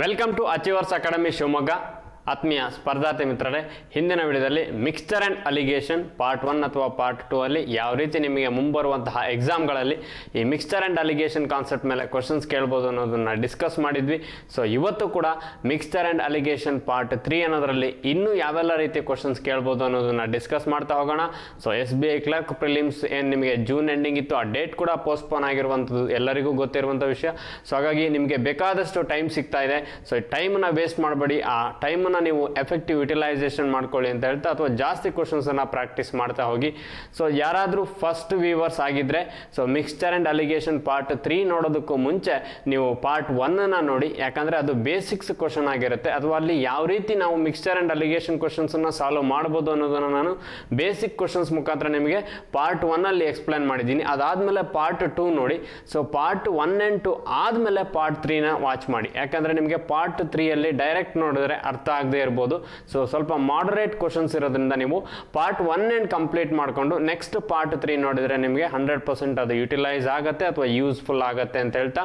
Welcome to achievers academy Shivamogga. ಆತ್ಮೀಯ ಸ್ಪರ್ಧಾರ್ಥಿ ಮಿತ್ರರೇ, ಹಿಂದಿನ ವಿಡಿಯೋದಲ್ಲಿ ಮಿಕ್ಸ್ಚರ್ ಆ್ಯಂಡ್ ಅಲಿಗೇಷನ್ ಪಾರ್ಟ್ 1 ಅಥವಾ ಪಾರ್ಟ್ 2 ಅಲ್ಲಿ ಯಾವ ರೀತಿ ನಿಮಗೆ ಮುಂಬರುವಂತಹ ಎಕ್ಸಾಮ್ಗಳಲ್ಲಿ ಈ ಮಿಕ್ಸ್ಚರ್ ಆ್ಯಂಡ್ ಅಲಿಗೇಷನ್ ಕಾನ್ಸೆಪ್ಟ್ ಮೇಲೆ ಕ್ವಶನ್ಸ್ ಕೇಳ್ಬೋದು ಅನ್ನೋದನ್ನು ಡಿಸ್ಕಸ್ ಮಾಡಿದ್ವಿ. ಸೊ ಇವತ್ತು ಕೂಡ ಮಿಕ್ಸ್ಚರ್ ಆ್ಯಂಡ್ ಅಲಿಗೇಷನ್ ಪಾರ್ಟ್ 3 ಅನ್ನೋದರಲ್ಲಿ ಇನ್ನೂ ಯಾವೆಲ್ಲ ರೀತಿ ಕ್ವಶನ್ಸ್ ಕೇಳ್ಬೋದು ಅನ್ನೋದನ್ನು ಡಿಸ್ಕಸ್ ಮಾಡ್ತಾ ಹೋಗೋಣ. ಸೊ SBI ಕ್ಲರ್ಕ್ ಪ್ರಿಲಿಮ್ಸ್ ಏನು ನಿಮಗೆ ಜೂನ್ ಎಂಡಿಂಗ್ ಇತ್ತು, ಆ ಡೇಟ್ ಕೂಡ ಪೋಸ್ಟ್ಪೋನ್ ಆಗಿರುವಂಥದ್ದು ಎಲ್ಲರಿಗೂ ಗೊತ್ತಿರುವಂಥ ವಿಷಯ. ಸೊ ಹಾಗಾಗಿ ನಿಮಗೆ ಬೇಕಾದಷ್ಟು ಟೈಮ್ ಸಿಗ್ತಾ ಇದೆ. ಸೊ ಟೈಮನ್ನು ವೇಸ್ಟ್ ಮಾಡಬೇಡಿ, ಆ ಟೈಮನ್ನು ನೀವು ಎಫೆಕ್ಟಿವ್ ಯುಟಿಲೈಸೇಷನ್ ಮಾಡ್ಕೊಳ್ಳಿ ಅಂತ ಹೇಳ್ತಾ, ಅಥವಾ ಜಾಸ್ತಿ ಕ್ವಶನ್ಸನ್ನು ಪ್ರಾಕ್ಟೀಸ್ ಮಾಡ್ತಾ ಹೋಗಿ. ಸೊ ಯಾರಾದರೂ ಫಸ್ಟ್ ವ್ಯೂವರ್ಸ್ ಆಗಿದ್ದರೆ, so mixture and allegation part 3 ನೋಡೋದಕ್ಕೂ ಮುಂಚೆ ನೀವು ಪಾರ್ಟ್ 1 ನೋಡಿ, ಯಾಕಂದರೆ ಅದು ಬೇಸಿಕ್ಸ್ ಕ್ವಶನ್ ಆಗಿರುತ್ತೆ. ಅಥವಾ ಅಲ್ಲಿ ಯಾವ ರೀತಿ ನಾವು ಮಿಕ್ಸ್ಚರ್ ಆ್ಯಂಡ್ ಅಲಿಗೇಷನ್ ಕ್ವಶನ್ಸನ್ನು ಸಾಲ್ವ್ ಮಾಡ್ಬೋದು ಅನ್ನೋದನ್ನು ನಾನು ಬೇಸಿಕ್ ಕ್ವಶನ್ಸ್ ಮುಖಾಂತರ ನಿಮಗೆ ಪಾರ್ಟ್ 1 ಎಕ್ಸ್ಪ್ಲೈನ್ ಮಾಡಿದ್ದೀನಿ. ಅದಾದಮೇಲೆ ಪಾರ್ಟ್ 2 ನೋಡಿ. ಸೊ ಪಾರ್ಟ್ 1 and 2 ಆದಮೇಲೆ ಪಾರ್ಟ್ 3ನ ವಾಚ್ ಮಾಡಿ, ಯಾಕಂದರೆ ನಿಮಗೆ ಪಾರ್ಟ್ 3 ಡೈರೆಕ್ಟ್ ನೋಡಿದ್ರೆ ಅರ್ಥ ಆಗದೆ ಇರ್ಬೋದು. ಸೊ ಸ್ವಲ್ಪ ಮಾಡರೇಟ್ ಕ್ವಶನ್ಸ್ ಇರೋದ್ರಿಂದ ನೀವು ಪಾರ್ಟ್ 1 ಕಂಪ್ಲೀಟ್ ಮಾಡಿಕೊಂಡು ನೆಕ್ಸ್ಟ್ ಪಾರ್ಟ್ 3 ನೋಡಿದರೆ ನಿಮಗೆ 100% ಅದು ಯುಟಿಲೈಸ್ ಆಗುತ್ತೆ ಅಥವಾ ಯೂಸ್ಫುಲ್ ಆಗುತ್ತೆ ಅಂತ ಹೇಳ್ತಾ.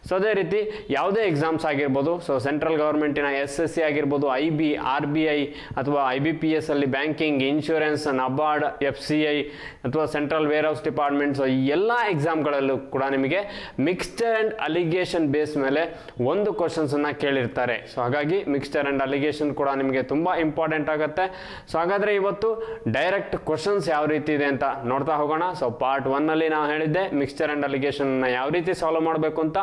ಸೊ ಅದೇ ರೀತಿ ಯಾವುದೇ ಎಕ್ಸಾಮ್ಸ್ ಆಗಿರ್ಬೋದು, ಸೊ ಸೆಂಟ್ರಲ್ ಗೌರ್ಮೆಂಟಿನ SSC ಆಗಿರ್ಬೋದು, IB, RBI ಅಥವಾ IBPS ಅಲ್ಲಿ ಬ್ಯಾಂಕಿಂಗ್, ಇನ್ಶೂರೆನ್ಸ್, ನಬಾರ್ಡ್, FCI ಅಥವಾ central warehouse department, so ಈ ಎಲ್ಲ ಎಕ್ಸಾಮ್ಗಳಲ್ಲೂ ಕೂಡ ನಿಮಗೆ ಮಿಕ್ಸ್ಚರ್ ಆ್ಯಂಡ್ ಅಲಿಗೇಷನ್ ಬೇಸ್ ಮೇಲೆ ಒಂದು ಕ್ವಶನ್ಸನ್ನು ಕೇಳಿರ್ತಾರೆ. ಸೊ ಹಾಗಾಗಿ ಮಿಕ್ಸ್ಚರ್ ಆ್ಯಂಡ್ ಅಲಿಗೇಷನ್ ಕೂಡ ನಿಮಗೆ ತುಂಬ ಇಂಪಾರ್ಟೆಂಟ್ ಆಗುತ್ತೆ. ಸೊ ಹಾಗಾದರೆ ಇವತ್ತು ಡೈರೆಕ್ಟ್ ಕ್ವಶನ್ಸ್ ಯಾವ ರೀತಿ ಇದೆ ಅಂತ ನೋಡ್ತಾ ಹೋಗೋಣ. ಸೊ ಪಾರ್ಟ್ 1 ನಾವು ಹೇಳಿದ್ದೆ ಮಿಕ್ಸ್ಚರ್ ಆ್ಯಂಡ್ ಅಲಿಗೇಷನ್ ಯಾವ ರೀತಿ ಸಾಲ್ವ್ ಮಾಡಬೇಕು ಅಂತ.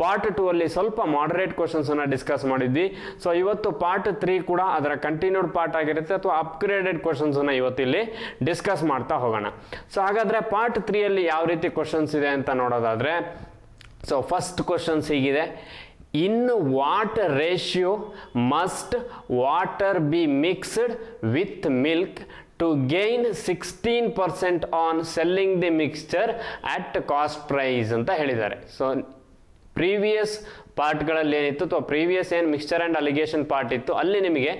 ಪಾರ್ಟ್ 2 ಸ್ವಲ್ಪ ಮಾಡರೇಟ್ ಕ್ವಶನ್ಸನ್ನು ಡಿಸ್ಕಸ್ ಮಾಡಿದ್ವಿ. ಸೊ ಇವತ್ತು ಪಾರ್ಟ್ 3 ಕೂಡ ಅದರ ಕಂಟಿನ್ಯೂಡ್ ಪಾರ್ಟ್ ಆಗಿರುತ್ತೆ, ಅಥವಾ ಅಪ್ಗ್ರೇಡೆಡ್ ಕ್ವಶನ್ಸನ್ನು ಇವತ್ತು ಇಲ್ಲಿ ಡಿಸ್ಕಸ್ ಮಾಡ್ತಾ ಹೋಗೋಣ. ಸೊ ಹಾಗಾದರೆ ಪಾರ್ಟ್ 3 ಯಾವ ರೀತಿ ಕ್ವಶನ್ಸ್ ಇದೆ ಅಂತ ನೋಡೋದಾದರೆ, ಸೊ ಫಸ್ಟ್ ಕ್ವಶನ್ಸ್ ಹೀಗಿದೆ: in what ratio must water be mixed with milk to gain 16% on selling the mixture at cost price ಅಂತ ಹೇಳಿದ್ದಾರೆ. ಸೊ ಪ್ರೀವಿಯಸ್ ಪಾರ್ಟ್ಗಳಲ್ಲಿ ಏನಿತ್ತು, ಅಥವಾ ಪ್ರೀವಿಯಸ್ ಏನು ಮಿಕ್ಸ್ಚರ್ ಆ್ಯಂಡ್ ಅಲಿಗೇಷನ್ ಪಾರ್ಟ್ ಇತ್ತು, ಅಲ್ಲಿ ನಿಮಗೆ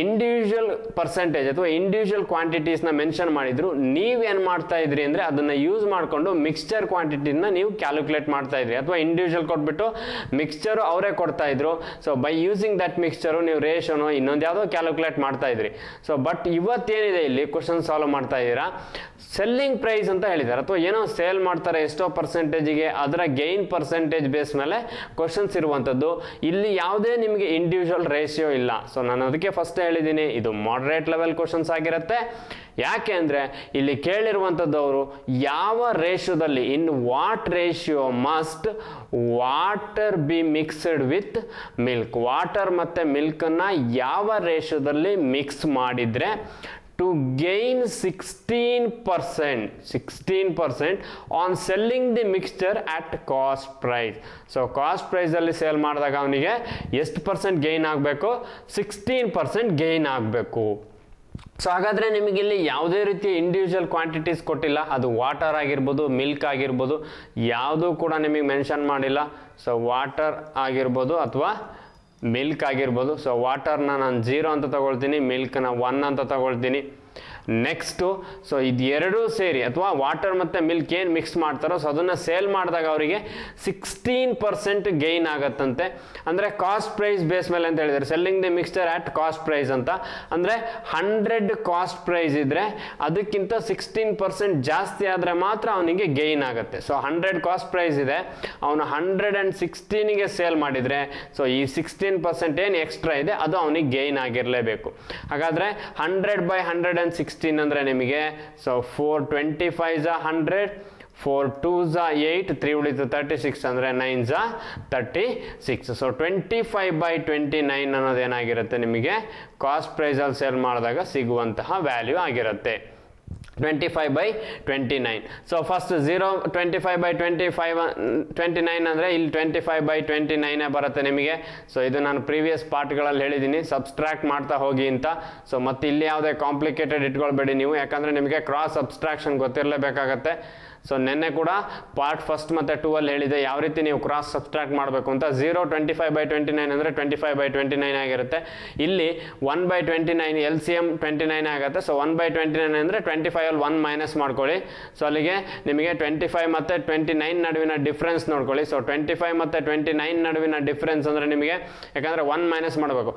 ಇಂಡಿವಿಜುವಲ್ ಪರ್ಸೆಂಟೇಜ್ ಅಥವಾ ಇಂಡಿವಿಜುವಲ್ ಕ್ವಾಂಟಿಟೀಸ್ನ ಮೆನ್ಷನ್ ಮಾಡಿದ್ರು. ನೀವೇನು ಮಾಡ್ತಾ ಇದ್ರಿ ಅಂದರೆ ಅದನ್ನು ಯೂಸ್ ಮಾಡಿಕೊಂಡು ಮಿಕ್ಸ್ಚರ್ ಕ್ವಾಂಟಿಟಿನ ನೀವು ಕ್ಯಾಲ್ಕುಲೇಟ್ ಮಾಡ್ತಾ ಇದ್ರಿ, ಅಥವಾ ಇಂಡಿವಿಜುವಲ್ ಕೊಟ್ಬಿಟ್ಟು ಮಿಕ್ಸ್ಚರು ಅವರೇ ಕೊಡ್ತಾ ಇದ್ರು. So by using that mixture ನೀವು ರೇಷನು ಇನ್ನೊಂದು ಯಾವುದೋ ಕ್ಯಾಲ್ಕುಲೇಟ್ ಮಾಡ್ತಾ ಇದ್ರಿ. ಸೊ ಬಟ್ ಇವತ್ತೇನಿದೆ ಇಲ್ಲಿ ಕ್ವಶನ್ ಸಾಲ್ವ್ ಮಾಡ್ತಾ ಇದ್ದೀರಾ, ಸೆಲ್ಲಿಂಗ್ ಪ್ರೈಸ್ ಅಂತ ಹೇಳಿದ್ದಾರೆ, ಅಥವಾ ಏನೋ ಸೇಲ್ ಮಾಡ್ತಾರೆ ಎಷ್ಟೋ ಪರ್ಸೆಂಟೇಜಿಗೆ, ಅದರ ಗೈನ್ ಪರ್ಸೆಂಟೇಜ್ ಬೇಸ್ ಮೇಲೆ ಕ್ವಶನ್ಸ್ ಇರುವಂಥದ್ದು. ಇಲ್ಲಿ ಯಾವುದೇ ನಿಮಗೆ ಇಂಡಿವಿಜುವಲ್ ರೇಷಿಯೋ ಇಲ್ಲ. ಸೊ ನಾನು ಅದಕ್ಕೆ ಫಸ್ಟ್ ಹೇಳಿದ್ದೀನಿ, ಇದು ಮಾಡರೇಟ್ ಲೆವೆಲ್ ಕ್ವಶನ್ಸ್ ಆಗಿರುತ್ತೆ. ಯಾಕೆ ಅಂದರೆ ಇಲ್ಲಿ ಕೇಳಿರುವಂಥದ್ದು ಅವರು ಯಾವ ರೇಷಿಯೋದಲ್ಲಿ, in what ratio must water be mixed with milk, water ಮತ್ತು ಮಿಲ್ಕನ್ನು ಯಾವ ರೇಷಿಯೋದಲ್ಲಿ ಮಿಕ್ಸ್ ಮಾಡಿದರೆ to gain 16% on selling the mixture at cost price. So cost ಪ್ರೈಸಲ್ಲಿ ಸೇಲ್ ಮಾಡಿದಾಗ ಅವನಿಗೆ ಎಷ್ಟು ಪರ್ಸೆಂಟ್ ಗೈನ್ ಆಗಬೇಕು? 16% ಗೈನ್ ಆಗಬೇಕು. ಸೊ ಹಾಗಾದರೆ ನಿಮಗಿಲ್ಲಿ ಯಾವುದೇ ರೀತಿ ಇಂಡಿವಿಜುವಲ್ ಕ್ವಾಂಟಿಟೀಸ್ ಕೊಟ್ಟಿಲ್ಲ, ಅದು ವಾಟರ್ ಆಗಿರ್ಬೋದು, ಮಿಲ್ಕ್ ಆಗಿರ್ಬೋದು, ಯಾವುದೂ ಕೂಡ ನಿಮಗೆ ಮೆನ್ಷನ್ ಮಾಡಿಲ್ಲ. ಸೊ ವಾಟರ್ ಆಗಿರ್ಬೋದು ಅಥವಾ ಮಿಲ್ಕ್ ಆಗಿರ್ಬೋದು. ಸೊ ವಾಟರ್ನ ನಾನು 0 ಅಂತ ತಗೊಳ್ತೀನಿ, ಮಿಲ್ಕ್ನ 1 ಅಂತ ತಗೊಳ್ತೀನಿ. ನೆಕ್ಸ್ಟು, ಸೊ ಇದು ಎರಡೂ ಸೇರಿ ಅಥವಾ ವಾಟರ್ ಮತ್ತು ಮಿಲ್ಕ್ ಏನು ಮಿಕ್ಸ್ ಮಾಡ್ತಾರೋ, ಸೊ ಅದನ್ನು ಸೇಲ್ ಮಾಡಿದಾಗ ಅವರಿಗೆ 16% ಗೈನ್ ಆಗತ್ತಂತೆ. ಅಂದರೆ ಕಾಸ್ಟ್ ಪ್ರೈಸ್ ಬೇಸ್ ಮೇಲೆ ಅಂತ ಹೇಳಿದ್ದಾರೆ, selling the mixture at cost price ಅಂತ. ಅಂದರೆ 100 ಕಾಸ್ಟ್ ಪ್ರೈಸ್ ಇದ್ದರೆ ಅದಕ್ಕಿಂತ 16% ಜಾಸ್ತಿ ಆದರೆ ಮಾತ್ರ ಅವನಿಗೆ ಗೈನ್ ಆಗುತ್ತೆ. ಸೊ 100 ಕಾಸ್ಟ್ ಪ್ರೈಸ್ ಇದೆ, ಅವನು 116ಗೆ ಸೇಲ್ ಮಾಡಿದರೆ, ಸೊ ಈ 16% ಏನು ಎಕ್ಸ್ಟ್ರಾ ಇದೆ ಅದು ಅವನಿಗೆ ಗೈನ್ ಆಗಿರಲೇಬೇಕು. ಹಾಗಾದರೆ 100/116 ಅಂದರೆ ನಿಮಗೆ, ಸೊ 425 100, 4 2s 8, 3 ಉಳಿತು 36, ಅಂದರೆ 9s 36. ಸೊ 25/29 ಅನ್ನೋದೇನಾಗಿರುತ್ತೆ ನಿಮಗೆ ಕಾಸ್ಟ್ ಪ್ರೈಸಲ್ಲಿ ಸೇಲ್ ಮಾಡಿದಾಗ ಸಿಗುವಂತಹ ವ್ಯಾಲ್ಯೂ ಆಗಿರುತ್ತೆ, 25/29. ಸೊ ಫಸ್ಟ್ 25/29 ಅಂದರೆ ಇಲ್ಲಿ 25/29 ಬರುತ್ತೆ ನಿಮಗೆ. ಸೊ ಇದು ನಾನು ಪ್ರೀವಿಯಸ್ ಪಾರ್ಟ್ಗಳಲ್ಲಿ ಹೇಳಿದ್ದೀನಿ, ಸಬ್ಸ್ಟ್ರಾಕ್ಟ್ ಮಾಡ್ತಾ ಹೋಗಿ ಅಂತ. ಸೊ ಮತ್ತೆ ಇಲ್ಲಿ ಯಾವುದೇ ಕಾಂಪ್ಲಿಕೇಟೆಡ್ ಇಟ್ಕೊಳ್ಬೇಡಿ ನೀವು, ಯಾಕಂದರೆ ನಿಮಗೆ ಕ್ರಾಸ್ ಸಬ್ಸ್ಟ್ರಾಕ್ಷನ್ ಗೊತ್ತಿರಲೇಬೇಕಾಗತ್ತೆ. ಸೊ ನಿನ್ನೆ ಕೂಡ ಪಾರ್ಟ್ ಫಸ್ಟ್ ಮತ್ತು 2 ಅಲ್ಲಿ ಹೇಳಿದೆ ಯಾವ ರೀತಿ ನೀವು ಕ್ರಾಸ್ ಸಬ್ಸ್ಟ್ರಾಕ್ಟ್ ಮಾಡಬೇಕು ಅಂತ. 0 25/29 ಅಂದರೆ 25/29 ಆಗಿರುತ್ತೆ. ಇಲ್ಲಿ 1/29 LCM 29 ಆಗುತ್ತೆ. ಸೊ 1/29 ಅಂದರೆ 25 ಅಲ್ಲಿ 1 ಮೈನಸ್ ಮಾಡ್ಕೊಳ್ಳಿ. ಸೊ ಅಲ್ಲಿಗೆ ನಿಮಗೆ 25 ಮತ್ತು 29 ನಡುವಿನ ಡಿಫ್ರೆನ್ಸ್ ನೋಡ್ಕೊಳ್ಳಿ. ಸೊ 25 ಮತ್ತು 29 ನಡುವಿನ ಡಿಫ್ರೆನ್ಸ್ ಅಂದರೆ ನಿಮಗೆ ಯಾಕಂದರೆ 1 ಮೈನಸ್ ಮಾಡಬೇಕು.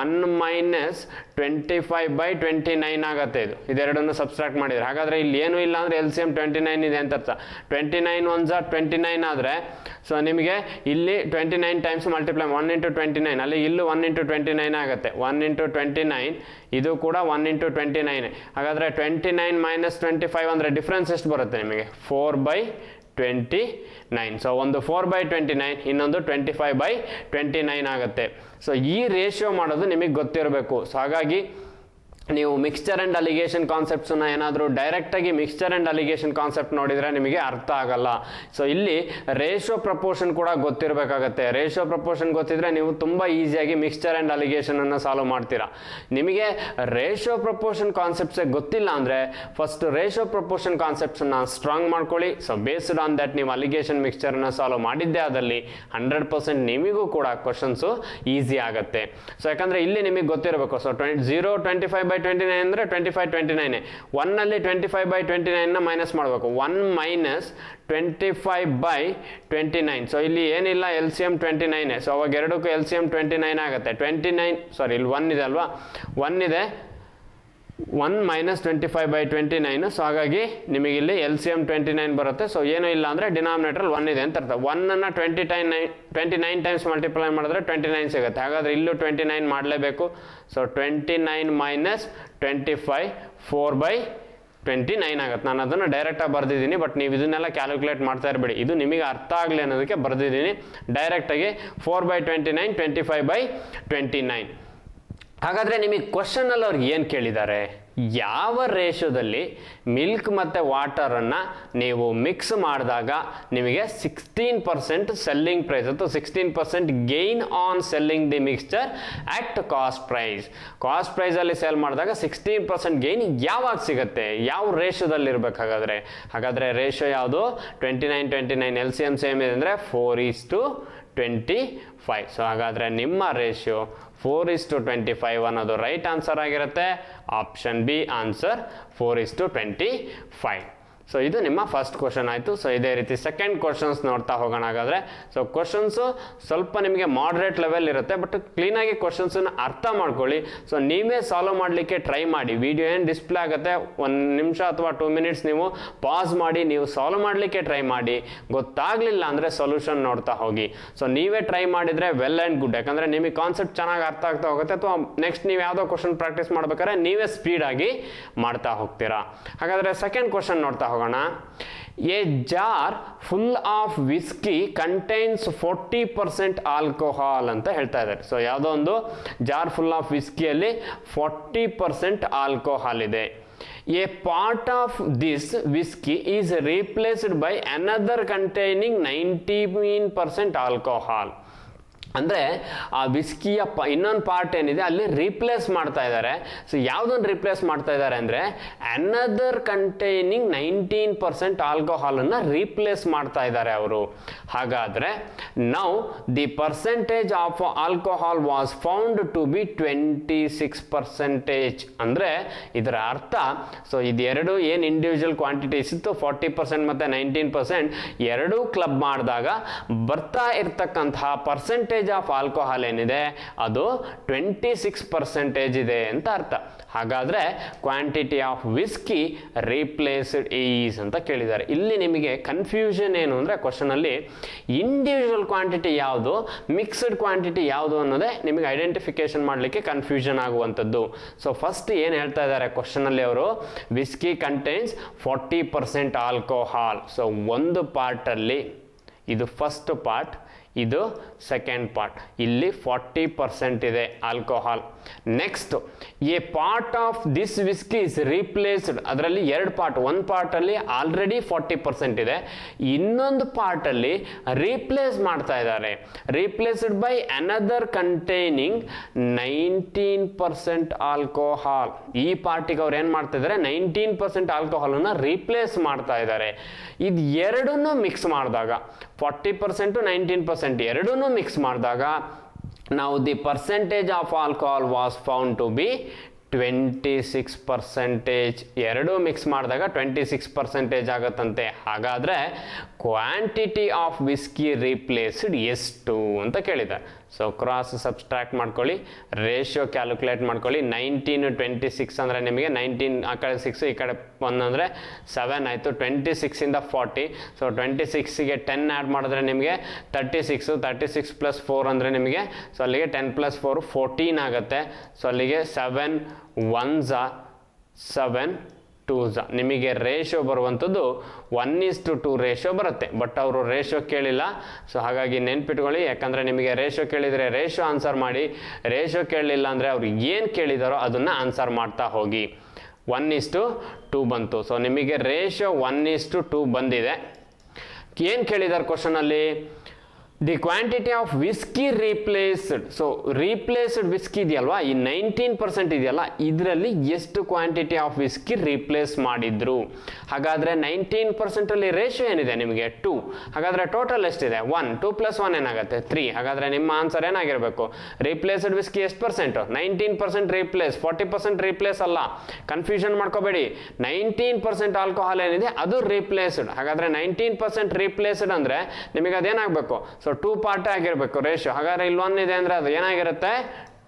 1 ಮೈನಸ್ 25/29 ಆಗುತ್ತೆ. ಇದೆರಡನ್ನು ಸಬ್ಸ್ಟ್ರಾಕ್ಟ್ ಮಾಡಿದರೆ ಹಾಗಾದರೆ ಇಲ್ಲಿ ಏನೂ ಇಲ್ಲ ಅಂದರೆ LCM 29 ಇದೆ ಅಂತ ಅರ್ಥ. 29 1 29 ಆದರೆ ಸೊ ನಿಮಗೆ ಇಲ್ಲಿ 29 ಟೈಮ್ಸ್ ಮಲ್ಟಿಪ್ಲೈ 1 × 29 ಅಲ್ಲಿ ಇಲ್ಲೂ 1 × 29 ಆಗುತ್ತೆ. 1 × 29 ಇದು ಕೂಡ 1 × 29. ಹಾಗಾದರೆ 29 ಮೈನಸ್ 25 ಅಂದರೆ ಡಿಫ್ರೆನ್ಸ್ ಎಷ್ಟು ಬರುತ್ತೆ ನಿಮಗೆ? 4/29. ಸೊ ಒಂದು 4/29 ಇನ್ನೊಂದು 25/29 ಆಗುತ್ತೆ. ಸೊ ಈ ರೇಷಿಯೋ ಮಾಡೋದು ನಿಮಗೆ ಗೊತ್ತಿರಬೇಕು. ಸೊ ಹಾಗಾಗಿ ನೀವು ಮಿಕ್ಸ್ಚರ್ ಆ್ಯಂಡ್ ಅಲಿಗೇಷನ್ ಕಾನ್ಸೆಪ್ಟ್ಸನ್ನು ಏನಾದರೂ ಡೈರೆಕ್ಟಾಗಿ ಮಿಕ್ಸ್ಚರ್ ಆ್ಯಂಡ್ ಅಲಿಗೇಷನ್ ಕಾನ್ಸೆಪ್ಟ್ ನೋಡಿದರೆ ನಿಮಗೆ ಅರ್ಥ ಆಗಲ್ಲ. ಸೊ ಇಲ್ಲಿ ರೇಷಿಯೋ ಪ್ರಪೋರ್ಷನ್ ಕೂಡ ಗೊತ್ತಿರಬೇಕಾಗತ್ತೆ. ರೇಷಿಯೋ ಪ್ರಪೋರ್ಷನ್ ಗೊತ್ತಿದ್ರೆ ನೀವು ತುಂಬ ಈಸಿಯಾಗಿ ಮಿಕ್ಸ್ಚರ್ ಆ್ಯಂಡ್ ಅಲಿಗೇಷನನ್ನು ಸಾಲ್ವ್ ಮಾಡ್ತೀರಾ. ನಿಮಗೆ ರೇಷಿಯೋ ಪ್ರಪೋರ್ಷನ್ ಕಾನ್ಸೆಪ್ಟ್ಸೇ ಗೊತ್ತಿಲ್ಲ ಅಂದರೆ ಫಸ್ಟ್ ರೇಷಿಯೋ ಪ್ರಪೋರ್ಷನ್ ಕಾನ್ಸೆಪ್ಟ್ಸನ್ನು ಸ್ಟ್ರಾಂಗ್ ಮಾಡ್ಕೊಳ್ಳಿ. ಸೊ ಬೇಸ್ಡ್ ಆನ್ ದಟ್ ನೀವು ಅಲಿಗೇಷನ್ ಮಿಕ್ಸ್ಚರನ್ನು ಸಾಲ್ವ್ ಮಾಡಿದ್ದೇ ಆದಲ್ಲಿ 100% ನಿಮಗೂ ಕೂಡ ಕ್ವಶನ್ಸು ಈಸಿ ಆಗುತ್ತೆ. ಸೊ ಯಾಕಂದರೆ ಇಲ್ಲಿ ನಿಮಗೆ ಗೊತ್ತಿರಬೇಕು. ಸೊ 0 25/29 ಅಂದರೆ 25/29. 1 ಅಲ್ಲಿ 25/29 ಮೈನಸ್ ಮಾಡಬೇಕು. 1 ಮೈನಸ್ 25/29. ಸೊ ಇಲ್ಲಿ ಏನಿಲ್ಲ LCM 29. ಸೊ ಅವಾಗ ಎರಡಕ್ಕೂ LCM 29 ಆಗುತ್ತೆ. 29 ಸಾರಿ ಇಲ್ಲಿ 1 ಇದೆ ಅಲ್ವಾ, 1 ಇದೆ. 1 ಮೈನಸ್ 25/29. ಸೊ ಹಾಗಾಗಿ ನಿಮಗೆ ಇಲ್ಲಿ LCM 29 ಬರುತ್ತೆ. ಸೊ ಏನೂ ಇಲ್ಲ ಅಂದರೆ ಡಿನಾಮಿನೇಟ್ರಲ್ಲಿ 1 ಇದೆ ಅಂತ ಅರ್ಥ. 1ಅನ್ನು 29 ಟೈಮ್ಸ್ ಮಲ್ಟಿಪ್ಲೈ ಮಾಡಿದ್ರೆ 29 ಸಿಗುತ್ತೆ. ಹಾಗಾದರೆ ಇಲ್ಲೂ 29 ಮಾಡಲೇಬೇಕು. ಸೊ 29 ಮೈನಸ್ 25 4/29 ಆಗುತ್ತೆ. ನಾನು ಅದನ್ನು ಡೈರೆಕ್ಟಾಗಿ ಬರೆದಿದ್ದೀನಿ, ಬಟ್ ನೀವು ಇದನ್ನೆಲ್ಲ ಕ್ಯಾಲ್ಕುಲೇಟ್ ಮಾಡ್ತಾ ಇರಬೇಡಿ. ಇದು ನಿಮಗೆ ಅರ್ಥ ಆಗಲಿ ಅನ್ನೋದಕ್ಕೆ ಬರೆದಿದ್ದೀನಿ ಡೈರೆಕ್ಟಾಗಿ. 4/29 25/29. ಹಾಗಾದರೆ ನಿಮಗೆ ಕ್ವಶನಲ್ಲಿ ಅವ್ರಿಗೆ ಏನು ಕೇಳಿದ್ದಾರೆ? ಯಾವ ರೇಷಿಯೋದಲ್ಲಿ ಮಿಲ್ಕ್ ಮತ್ತು ವಾಟರನ್ನು ನೀವು ಮಿಕ್ಸ್ ಮಾಡಿದಾಗ ನಿಮಗೆ 16% ಸೆಲ್ಲಿಂಗ್ ಪ್ರೈಸ್ ಅಥವಾ 16% gain on selling the mixture at cost price. Cost ಪ್ರೈಸಲ್ಲಿ ಸೇಲ್ ಮಾಡಿದಾಗ 16% ಗೇನ್ ಯಾವಾಗ ಸಿಗುತ್ತೆ? ಯಾವ ರೇಷಿಯೋದಲ್ಲಿ ಇರಬೇಕು? ಹಾಗಾದರೆ ರೇಷಿಯೋ ಯಾವುದು? 29/29. LCM ಸೇಮ್ ಇದೆ ಅಂದರೆ 4:25. ಸೊ ಹಾಗಾದರೆ ನಿಮ್ಮ ರೇಷಿಯೋ 4:25 ಅನ್ನೋದು ರೈಟ್ ಆನ್ಸರ್ ಆಗಿರುತ್ತೆ. Option B answer 4:25. ಸೊ ಇದು ನಿಮ್ಮ ಫಸ್ಟ್ ಕ್ವಶನ್ ಆಯಿತು. ಸೊ ಇದೇ ರೀತಿ ಸೆಕೆಂಡ್ ಕ್ವಶನ್ಸ್ ನೋಡ್ತಾ ಹೋಗೋಣ. ಹಾಗಾದರೆ ಸೊ ಕ್ವಶನ್ಸು ಸ್ವಲ್ಪ ನಿಮಗೆ ಮಾಡ್ರೇಟ್ ಲೆವೆಲ್ ಇರುತ್ತೆ, ಬಟ್ ಕ್ಲೀನಾಗಿ ಕ್ವಶನ್ಸನ್ನು ಅರ್ಥ ಮಾಡ್ಕೊಳ್ಳಿ. ಸೊ ನೀವೇ ಸಾಲ್ವ್ ಮಾಡಲಿಕ್ಕೆ ಟ್ರೈ ಮಾಡಿ. ವಿಡಿಯೋ ಏನು ಡಿಸ್ಪ್ಲೇ ಆಗುತ್ತೆ, 1 ನಿಮಿಷ ಅಥವಾ 2 ಮಿನಿಟ್ಸ್ ನೀವು ಪಾಸ್ ಮಾಡಿ ನೀವು ಸಾಲ್ವ್ ಮಾಡಲಿಕ್ಕೆ ಟ್ರೈ ಮಾಡಿ. ಗೊತ್ತಾಗಲಿಲ್ಲ ಅಂದರೆ ಸೊಲ್ಯೂಷನ್ ನೋಡ್ತಾ ಹೋಗಿ. ಸೊ ನೀವೇ ಟ್ರೈ ಮಾಡಿದರೆ ವೆಲ್ ಆ್ಯಂಡ್ ಗುಡ್. ಯಾಕಂದರೆ ನಿಮಗೆ ಕಾನ್ಸೆಪ್ಟ್ ಚೆನ್ನಾಗಿ ಅರ್ಥ ಆಗ್ತಾ ಹೋಗುತ್ತೆ. ಅಥವಾ ನೆಕ್ಸ್ಟ್ ನೀವು ಯಾವುದೋ ಕ್ವಶನ್ ಪ್ರಾಕ್ಟೀಸ್ ಮಾಡ್ಬೇಕಾದ್ರೆ ನೀವೇ ಸ್ಪೀಡಾಗಿ ಮಾಡ್ತಾ ಹೋಗ್ತೀರಾ. ಹಾಗಾದರೆ ಸೆಕೆಂಡ್ ಕ್ವಶನ್ ನೋಡ್ತಾ ಹೋಗೋಣ. A jar full of whiskey contains 40% alcohol ಅಂತ ಹೇಳ್ತಾ ಇದ್ದಾರೆ. ಸೊ ಯಾವುದೋ ಒಂದು ಜಾರ್ ಫುಲ್ ಆಫ್ ವಿಸ್ಕಿಯಲ್ಲಿ 40% ಆಲ್ಕೋಹಾಲ್ ಇದೆ. A part of this whiskey is replaced by another containing 19% alcohol. ಅಂದರೆ ಆ ವಿಸ್ಕಿಯ ಇನ್ನೊಂದು ಪಾರ್ಟ್ ಏನಿದೆ ಅಲ್ಲಿ ರೀಪ್ಲೇಸ್ ಮಾಡ್ತಾ ಇದ್ದಾರೆ. ಸೊ ಯಾವುದನ್ನು ರೀಪ್ಲೇಸ್ ಮಾಡ್ತಾ ಇದ್ದಾರೆ ಅಂದರೆ ಅನದರ್ ಕಂಟೈನಿಂಗ್ 19% ಆಲ್ಕೋಹಾಲನ್ನು ರೀಪ್ಲೇಸ್ ಮಾಡ್ತಾ ಇದ್ದಾರೆ ಅವರು. ಹಾಗಾದರೆ now the percentage of alcohol was found to be 26%. ಅಂದರೆ ಇದರ ಅರ್ಥ ಸೊ ಇದೆರಡು ಏನು ಇಂಡಿವಿಜುವಲ್ ಕ್ವಾಂಟಿಟೀಸ್ ಇತ್ತು 40% ಮತ್ತು 19% ಎರಡೂ ಕ್ಲಬ್ ಮಾಡಿದಾಗ ಬರ್ತಾ ಇರ್ತಕ್ಕಂತಹ ಪರ್ಸೆಂಟೇಜ್ ಆಫ್ ಆಲ್ಕೋಹಾಲ್ ಏನಿದೆ ಅದು 26% ಇದೆ ಅಂತ ಅರ್ಥ. ಹಾಗಾದರೆ quantity of whisky replaced is ಅಂತ ಕೇಳಿದ್ದಾರೆ. ಇಲ್ಲಿ ನಿಮಗೆ ಕನ್ಫ್ಯೂಷನ್ ಏನು ಅಂದರೆ ಕ್ವಶನಲ್ಲಿ ಇಂಡಿವಿಜುವಲ್ ಕ್ವಾಂಟಿಟಿ ಯಾವುದು, ಮಿಕ್ಸ್ಡ್ ಕ್ವಾಂಟಿಟಿ ಯಾವುದು ಅನ್ನೋದೇ ನಿಮಗೆ ಐಡೆಂಟಿಫಿಕೇಶನ್ ಮಾಡಲಿಕ್ಕೆ ಕನ್ಫ್ಯೂಷನ್ ಆಗುವಂಥದ್ದು. ಸೊ ಫಸ್ಟ್ ಏನು ಹೇಳ್ತಾ ಇದ್ದಾರೆ ಕ್ವಶನಲ್ಲಿ ಅವರು, ವಿಸ್ಕಿ ಕಂಟೈನ್ಸ್ 40% ಆಲ್ಕೋಹಾಲ್. ಸೊ ಒಂದು ಪಾರ್ಟಲ್ಲಿ ಇದು ಫಸ್ಟ್ ಪಾರ್ಟ್, ಇದು ಸೆಕೆಂಡ್ ಪಾರ್ಟ್. ಇಲ್ಲಿ 40% ಇದೆ alcohol. Next, A part of this whisky is replaced. ಅದರಲ್ಲಿ ಎರಡು ಪಾರ್ಟ್, ಒಂದು ಪಾರ್ಟಲ್ಲಿ ಆಲ್ರೆಡಿ 40% ಇದೆ, ಇನ್ನೊಂದು ಪಾರ್ಟಲ್ಲಿ ರೀಪ್ಲೇಸ್ ಮಾಡ್ತಾ ಇದ್ದಾರೆ. Replaced by another containing 19% alcohol. ಈ ಪಾರ್ಟಿಗೆ ಅವ್ರು ಏನು ಮಾಡ್ತಾ ಇದ್ದಾರೆ, 19% ಆಲ್ಕೋಹಾಲನ್ನು ರೀಪ್ಲೇಸ್ ಮಾಡ್ತಾ ಇದ್ದಾರೆ. ಇದು ಎರಡನ್ನೂ ಮಿಕ್ಸ್ ಮಾಡಿದಾಗ 40% 19% ಎರಡನ್ನೂ ಮಿಕ್ಸ್ ಮಾಡಿದಾಗ ನಾವು the percentage of alcohol was found to be 26%. ಎರಡೂ ಮಿಕ್ಸ್ ಮಾಡಿದಾಗ 26% ಆಗುತ್ತಂತೆ. ಹಾಗಾದರೆ ಕ್ವಾಂಟಿಟಿ ಆಫ್ ವಿಸ್ಕಿ ರೀಪ್ಲೇಸ್ಡ್ ಎಷ್ಟು ಅಂತ ಕೇಳಿದ್ದಾರೆ. ಸೊ ಕ್ರಾಸ್ ಸಬ್ಸ್ಟ್ರಾಕ್ಟ್ ಮಾಡ್ಕೊಳ್ಳಿ, ರೇಷಿಯೋ ಕ್ಯಾಲ್ಕುಲೇಟ್ ಮಾಡ್ಕೊಳ್ಳಿ. 19 26 ಅಂದರೆ ನಿಮಗೆ 19 ಆ ಕಡೆ 6 ಈ ಕಡೆ 1 ಅಂದರೆ 7 ಆಯಿತು. 26 ಇಂದ 40, ಸೊ 26ಗೆ 10 ಆ್ಯಡ್ ಮಾಡಿದ್ರೆ ನಿಮಗೆ 36, 36 + 4 ಅಂದರೆ ನಿಮಗೆ, ಸೊ ಅಲ್ಲಿಗೆ 10 + 4 14 ಆಗುತ್ತೆ. ಸೊ ಅಲ್ಲಿಗೆ 7 1s 7 2s. ನಿಮಗೆ ರೇಷಿಯೋ ಬರುವಂಥದ್ದು 1:2 ರೇಷಿಯೋ ಬರುತ್ತೆ. ಬಟ್ ಅವರು ರೇಷಿಯೋ ಕೇಳಿಲ್ಲ, ಸೊ ಹಾಗಾಗಿ ನೆನ್ಪಿಟ್ಕೊಳ್ಳಿ. ಯಾಕಂದರೆ ನಿಮಗೆ ರೇಷಿಯೋ ಕೇಳಿದರೆ ರೇಷಿಯೋ ಆನ್ಸರ್ ಮಾಡಿ, ರೇಷಿಯೋ ಕೇಳಲಿಲ್ಲ ಅಂದರೆ ಅವ್ರು ಏನು ಕೇಳಿದಾರೋ ಅದನ್ನು ಆನ್ಸರ್ ಮಾಡ್ತಾ ಹೋಗಿ. 1:2 ಬಂತು. ಸೊ ನಿಮಗೆ ರೇಷಿಯೋ 1:2 ಬಂದಿದೆ. ಏನು ಕೇಳಿದ್ದಾರೆ ಕ್ವಶನಲ್ಲಿ? The quantity of whisky replaced. So replaced whisky ಇದೆಯಲ್ವಾ, ಈ 19% ಇದೆಯಲ್ಲ, ಇದರಲ್ಲಿ ಎಷ್ಟು ಕ್ವಾಂಟಿಟಿ ಆಫ್ ವಿಸ್ಕಿ ರೀಪ್ಲೇಸ್ ಮಾಡಿದ್ರು. ಹಾಗಾದರೆ 19% ರೇಷಿಯೋ ಏನಿದೆ ನಿಮಗೆ 2. ಹಾಗಾದರೆ ಟೋಟಲ್ ಎಷ್ಟಿದೆ? 1. 2 + 1 ಏನಾಗುತ್ತೆ? 3. ಹಾಗಾದರೆ ನಿಮ್ಮ ಆನ್ಸರ್ ಏನಾಗಿರಬೇಕು? ರೀಪ್ಲೇಸ್ಡ್ ವಿಸ್ಕಿ ಎಷ್ಟು ಪರ್ಸೆಂಟು? 19% ರೀಪ್ಲೇಸ್, 40% ರೀಪ್ಲೇಸ್ ಅಲ್ಲ. ಕನ್ಫ್ಯೂಷನ್ ಮಾಡ್ಕೋಬೇಡಿ. 19% ಆಲ್ಕೋಹಾಲ್ ಏನಿದೆ ಅದು ರೀಪ್ಲೇಸ್ಡ್. ಹಾಗಾದರೆ 19% ರೀಪ್ಲೇಸ್ಡ್ ಅಂದರೆ ನಿಮಗೆ ಅದೇನಾಗಬೇಕು? ಸೊ 2 ಪಾರ್ಟ್ ಆಗಿರಬೇಕು ರೇಷಿಯೋ. ಹಾಗಾದರೆ ಇಲ್ಲಿ 1 ಇದೆ ಅಂದರೆ ಅದು ಏನಾಗಿರುತ್ತೆ?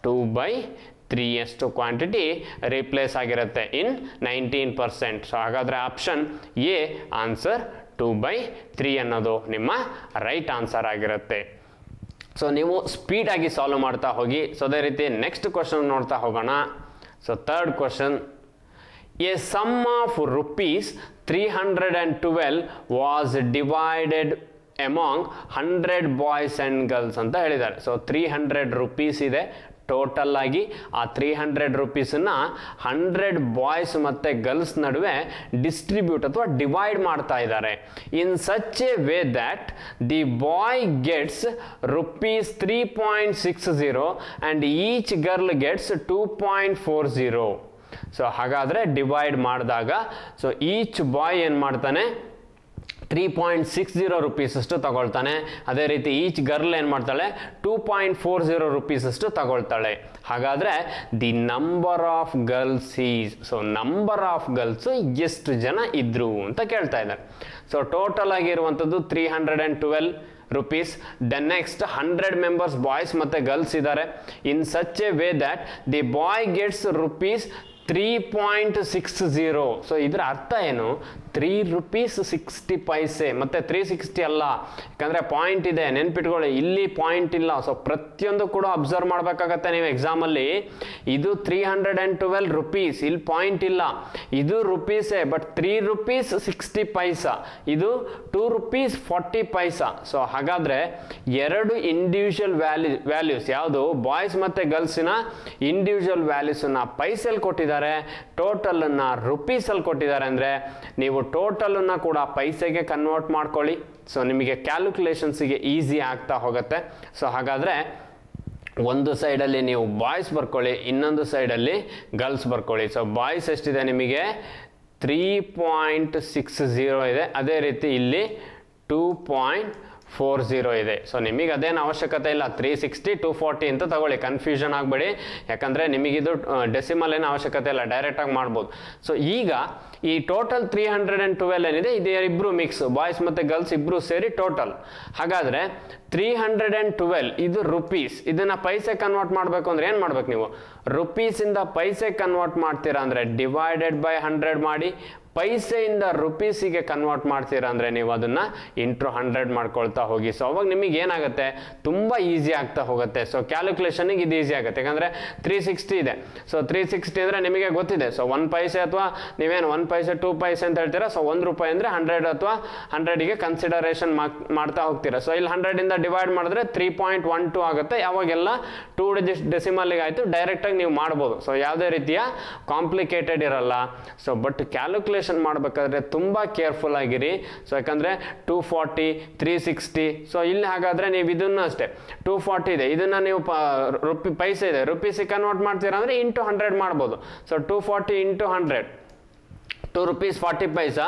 2/3 ಅಷ್ಟು ಕ್ವಾಂಟಿಟಿ ರೀಪ್ಲೇಸ್ ಆಗಿರುತ್ತೆ ಇನ್ 19%. ಸೊ ಹಾಗಾದರೆ ಆಪ್ಷನ್ ಎ ಆನ್ಸರ್ 2/3 ಅನ್ನೋದು ನಿಮ್ಮ ರೈಟ್ ಆನ್ಸರ್ ಆಗಿರುತ್ತೆ. ಸೊ ನೀವು ಸ್ಪೀಡಾಗಿ ಸಾಲ್ವ್ ಮಾಡ್ತಾ ಹೋಗಿ. ಸೊ ಅದೇ ರೀತಿ ನೆಕ್ಸ್ಟ್ ಕ್ವಶನ್ ನೋಡ್ತಾ ಹೋಗೋಣ. So third question, a sum of ₹312 was divided among 100 boys and girls ಅಂತ ಹೇಳಿದ್ದಾರೆ. ಸೊ 300 ರೂಪೀಸ್ ಇದೆ ಟೋಟಲ್ ಆಗಿ. ಆ 300 ರೂಪೀಸನ್ನು 100 ಬಾಯ್ಸ್ ಮತ್ತು ಗರ್ಲ್ಸ್ ನಡುವೆ ಡಿಸ್ಟ್ರಿಬ್ಯೂಟ್ ಅಥವಾ ಡಿವೈಡ್ ಮಾಡ್ತಾ ಇದ್ದಾರೆ. In such a way that the boy gets ₹3.60 and each girl gets 2.40. So ಹಾಗಾದರೆ ಡಿವೈಡ್ ಮಾಡಿದಾಗ ಸೊ ಈಚ್ ಬಾಯ್ ಏನು ಮಾಡ್ತಾನೆ? 3.60 ರೂಪೀಸ್ ಅಷ್ಟು ತಗೊಳ್ತಾನೆ. ಅದೇ ರೀತಿ ಈಚ್ ಗರ್ಲ್ ಏನು ಮಾಡ್ತಾಳೆ? 2.40 ರೂಪೀಸ್ ಅಷ್ಟು ತಗೊಳ್ತಾಳೆ. ಹಾಗಾದರೆ the number of girls is, so number of girls ಎಷ್ಟು ಜನ ಇದ್ರು ಅಂತ ಕೇಳ್ತಾ ಇದ್ದಾರೆ. ಸೊ ಟೋಟಲ್ ಆಗಿರುವಂಥದ್ದು 312 rupees. Then next 100 members boys ಮತ್ತು ಗರ್ಲ್ಸ್ ಇದ್ದಾರೆ. In such a way that the boy gets ₹3.60. So ಇದರ ಅರ್ಥ ಏನು? ₹3.60 ಮತ್ತು 360 ಅಲ್ಲ, ಯಾಕಂದರೆ ಪಾಯಿಂಟ್ ಇದೆ, ನೆನ್ಪಿಟ್ಕೊಳ್ಳಿ. ಇಲ್ಲಿ ಪಾಯಿಂಟ್ ಇಲ್ಲ. ಸೊ ಪ್ರತಿಯೊಂದು ಕೂಡ ಅಬ್ಸರ್ವ್ ಮಾಡಬೇಕಾಗತ್ತೆ ನೀವು ಎಕ್ಸಾಮಲ್ಲಿ. ಇದು 312 ರೂಪೀಸ್, ಇಲ್ಲಿ ಪಾಯಿಂಟ್ ಇಲ್ಲ. ಇದು ರೂಪೀಸೇ, ಬಟ್ ₹3.60. ಇದು ₹2.40. ಸೊ ಹಾಗಾದರೆ ಎರಡು ಇಂಡಿವಿಜುವಲ್ ವ್ಯಾಲ್ಯೂಸ್, ಯಾವುದು ಬಾಯ್ಸ್ ಮತ್ತು ಗರ್ಲ್ಸಿನ ಇಂಡಿವಿಜುವಲ್ ವ್ಯಾಲ್ಯೂಸನ್ನು ಪೈಸಲ್ಲಿ ಕೊಟ್ಟಿದ್ದಾರೆ, ಟೋಟಲನ್ನು ರುಪೀಸಲ್ಲಿ ಕೊಟ್ಟಿದ್ದಾರೆ. ಅಂದರೆ ನೀವು ಟೋಟಲನ್ನು ಕೂಡ ಪೈಸೆಗೆ ಕನ್ವರ್ಟ್ ಮಾಡ್ಕೊಳ್ಳಿ. ಸೊ ನಿಮಗೆ ಕ್ಯಾಲ್ಕುಲೇಷನ್ಸಿಗೆ ಈಸಿ ಆಗ್ತಾ ಹೋಗುತ್ತೆ. ಸೊ ಹಾಗಾದರೆ ಒಂದು ಸೈಡಲ್ಲಿ ನೀವು ಬಾಯ್ಸ್ ಬರ್ಕೊಳ್ಳಿ, ಇನ್ನೊಂದು ಸೈಡಲ್ಲಿ ಗರ್ಲ್ಸ್ ಬರ್ಕೊಳ್ಳಿ. ಸೊ ಬಾಯ್ಸ್ ಎಷ್ಟಿದೆ ನಿಮಗೆ? 3.60 ಇದೆ. ಅದೇ ರೀತಿ ಇಲ್ಲಿ 2.40 ಇದೆ. ಸೊ ನಿಮಗೆ ಅದೇನು ಅವಶ್ಯಕತೆ ಇಲ್ಲ, 360 240 ಅಂತ ತಗೊಳ್ಳಿ, ಕನ್ಫ್ಯೂಷನ್ ಆಗಬೇಡಿ. ಯಾಕಂದರೆ ನಿಮಗಿದು ಡೆಸಿಮಲ್ ಏನು ಅವಶ್ಯಕತೆ ಇಲ್ಲ, ಡೈರೆಕ್ಟಾಗಿ ಮಾಡ್ಬೋದು. ಸೊ ಈಗ ಈ ಟೋಟಲ್ 312 ಏನಿದೆ, ಇದು ಇಬ್ಬರು ಮಿಕ್ಸ್, ಬಾಯ್ಸ್ ಮತ್ತು ಗರ್ಲ್ಸ್ ಇಬ್ಬರು ಸೇರಿ ಟೋಟಲ್. ಹಾಗಾದರೆ 312 ಇದು ರುಪೀಸ್. ಇದನ್ನು ಪೈಸೆ ಕನ್ವರ್ಟ್ ಮಾಡಬೇಕು ಅಂದರೆ ಏನು ಮಾಡ್ಬೇಕು ನೀವು? ರುಪೀಸಿಂದ ಪೈಸೆ ಕನ್ವರ್ಟ್ ಮಾಡ್ತೀರಾ ಅಂದರೆ ಡಿವೈಡೆಡ್ ಬೈ 100 ಮಾಡಿ, ಪೈಸೆಯಿಂದ ರುಪೀಸಿಗೆ ಕನ್ವರ್ಟ್ ಮಾಡ್ತೀರಾ ಅಂದರೆ ನೀವು ಅದನ್ನು ಇಂಟು 100 ಮಾಡ್ಕೊಳ್ತಾ ಹೋಗಿ. ಸೊ ಅವಾಗ ನಿಮಗೆ ಏನಾಗುತ್ತೆ, ತುಂಬ ಈಸಿ ಆಗ್ತಾ ಹೋಗುತ್ತೆ. ಸೊ ಕ್ಯಾಲ್ಕುಲೇಷನಿಗೆ ಇದು ಈಸಿ ಆಗುತ್ತೆ, ಯಾಕಂದರೆ 360 ಇದೆ. ಸೊ 360 ಅಂದರೆ ನಿಮಗೆ ಗೊತ್ತಿದೆ. ಸೊ 1 ಪೈಸೆ ಅಥವಾ ನೀವೇನು 1 ಪೈಸೆ 2 ಪೈಸೆ ಅಂತ ಹೇಳ್ತೀರಾ. ಸೊ 1 ರೂಪಾಯಿ ಅಂದರೆ 100 ಅಥವಾ 100ಗೆ ಕನ್ಸಿಡರೇಷನ್ ಮಾಡ್ತಾ ಹೋಗ್ತೀರಾ. ಸೊ ಇಲ್ಲಿ 100ಇಂದ ಡಿವೈಡ್ ಮಾಡಿದ್ರೆ 3.12 ಆಗುತ್ತೆ. ಯಾವಾಗೆಲ್ಲ 2 ಡೆಸಿಮಲ್ಗೆ ಆಯಿತು, ಡೈರೆಕ್ಟಾಗಿ ನೀವು ಮಾಡ್ಬೋದು. ಸೊ ಯಾವುದೇ ರೀತಿಯ ಕಾಂಪ್ಲಿಕೇಟೆಡ್ ಇರಲ್ಲ. ಸೊ ಬಟ್ ಕ್ಯಾಲ್ಕುಲೇಷನ್ ಮಾಡಬೇಕಾದ್ರೆ ತುಂಬ ಕೇರ್ಫುಲ್ ಆಗಿರಿ. ಸೊ ಯಾಕಂದರೆ 240 360. ಸೊ ಇಲ್ಲಿ ಹಾಗಾದರೆ ನೀವು ಇದನ್ನು ಅಷ್ಟೇ 240 ಇದೆ, ಇದನ್ನು ನೀವು ಪೈಸೆ ಇದೆ ರುಪೀಸಿಗೆ ಕನ್ವರ್ಟ್ ಮಾಡ್ತೀರಾ ಅಂದರೆ ಇಂಟು 100 ಮಾಡ್ಬೋದು. ಸೊ 240 ಇಂಟು 100 2 ರೂಪೀಸ್ 40 ಪೈಸಾ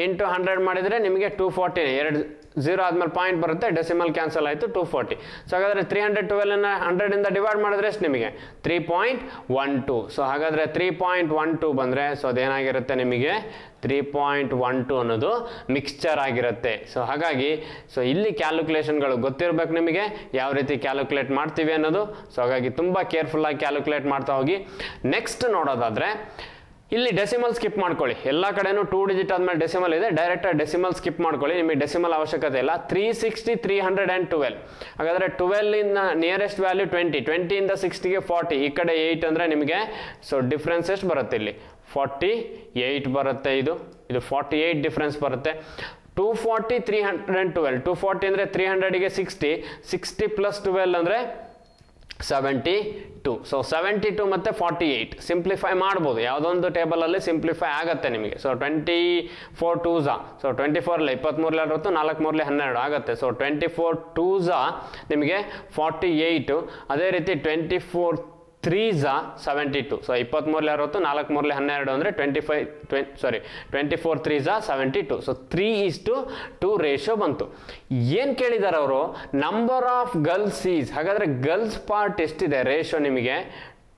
ಇಂಟು 100 ಮಾಡಿದರೆ ನಿಮಗೆ 240 2 0 ಆದಮೇಲೆ ಪಾಯಿಂಟ್ ಬರುತ್ತೆ, ಡೆಸಿಮಲ್ ಕ್ಯಾನ್ಸಲ್ ಆಯಿತು 240. ಸೊ ಹಾಗಾದರೆ 312 100ಇಂದ ಡಿವೈಡ್ ಮಾಡಿದ್ರೆ ಎಷ್ಟು ನಿಮಗೆ 3.12. ಸೊ ಹಾಗಾದರೆ 3.12 ಬಂದರೆ ಸೊ ಅದೇನಾಗಿರುತ್ತೆ ನಿಮಗೆ 3.12 ಅನ್ನೋದು ಮಿಕ್ಸ್ಚರ್ ಆಗಿರುತ್ತೆ. ಸೊ ಹಾಗಾಗಿ ಸೊ ಇಲ್ಲಿ ಕ್ಯಾಲ್ಕುಲೇಷನ್ಗಳು ಗೊತ್ತಿರಬೇಕು ನಿಮಗೆ, ಯಾವ ರೀತಿ ಕ್ಯಾಲ್ಕುಲೇಟ್ ಮಾಡ್ತೀವಿ ಅನ್ನೋದು. ಸೊ ಹಾಗಾಗಿ ತುಂಬ ಕೇರ್ಫುಲ್ಲಾಗಿ ಕ್ಯಾಲ್ಕುಲೇಟ್ ಮಾಡ್ತಾ ಹೋಗಿ. ನೆಕ್ಸ್ಟ್ ನೋಡೋದಾದರೆ ಇಲ್ಲಿ ಡೆಸಿಮಲ್ ಸ್ಕಿಪ್ ಮಾಡ್ಕೊಳ್ಳಿ. ಎಲ್ಲ ಕಡೆನೂ 2 ಡಿಜಿಟ್ ಆದಮೇಲೆ ಡೆಸಿಮಲ್ ಇದೆ, ಡೈರೆಕ್ಟಾಗಿ ಡೆಸಿಮಲ್ ಸ್ಕಿಪ್ ಮಾಡ್ಕೊಳ್ಳಿ, ನಿಮಗೆ ಡೆಸಿಮಲ್ ಅವಶ್ಯಕತೆ ಇಲ್ಲ. 360 312. ಹಾಗಾದರೆ 12ಇಂದ ನಿಯರೆಸ್ಟ್ ವ್ಯಾಲ್ಯೂ 20 ಇಂದ 60ಗೆ 40, ಈ ಕಡೆ 8 ಅಂದರೆ ನಿಮಗೆ ಸೊ ಡಿಫ್ರೆನ್ಸ್ ಎಷ್ಟು ಬರುತ್ತೆ ಇಲ್ಲಿ 48 ಬರುತ್ತೆ. ಇದು 48 ಡಿಫ್ರೆನ್ಸ್ ಬರುತ್ತೆ. 240 312 240 ಅಂದರೆ 300ಗೆ 60 ಪ್ಲಸ್ 12 ಅಂದರೆ 72. ಸೊ 72 ಮತ್ತು 48 ಸಿಂಪ್ಲಿಫೈ ಮಾಡ್ಬೋದು, ಯಾವುದೊಂದು ಟೇಬಲಲ್ಲಿ ಸಿಂಪ್ಲಿಫೈ ಆಗುತ್ತೆ ನಿಮಗೆ. So 24 2s. ಸೊ 24 23 60 4 3 12 ಆಗುತ್ತೆ. ಸೊ 24 2s ನಿಮಗೆ 48. ಅದೇ ರೀತಿ 24 3s 72. ಸೊ 23 60 4 3 12 ಅಂದರೆ 24 3s 72. ಸೊ 3:2 ರೇಷಿಯೋ ಬಂತು. ಏನು ಕೇಳಿದ್ದಾರೆ ಅವರು, ನಂಬರ್ ಆಫ್ ಗರ್ಲ್ಸ್ ಈಸ್. ಹಾಗಾದರೆ ಗರ್ಲ್ಸ್ ಪಾರ್ಟ್ ಎಷ್ಟಿದೆ ರೇಷಿಯೋ ನಿಮಗೆ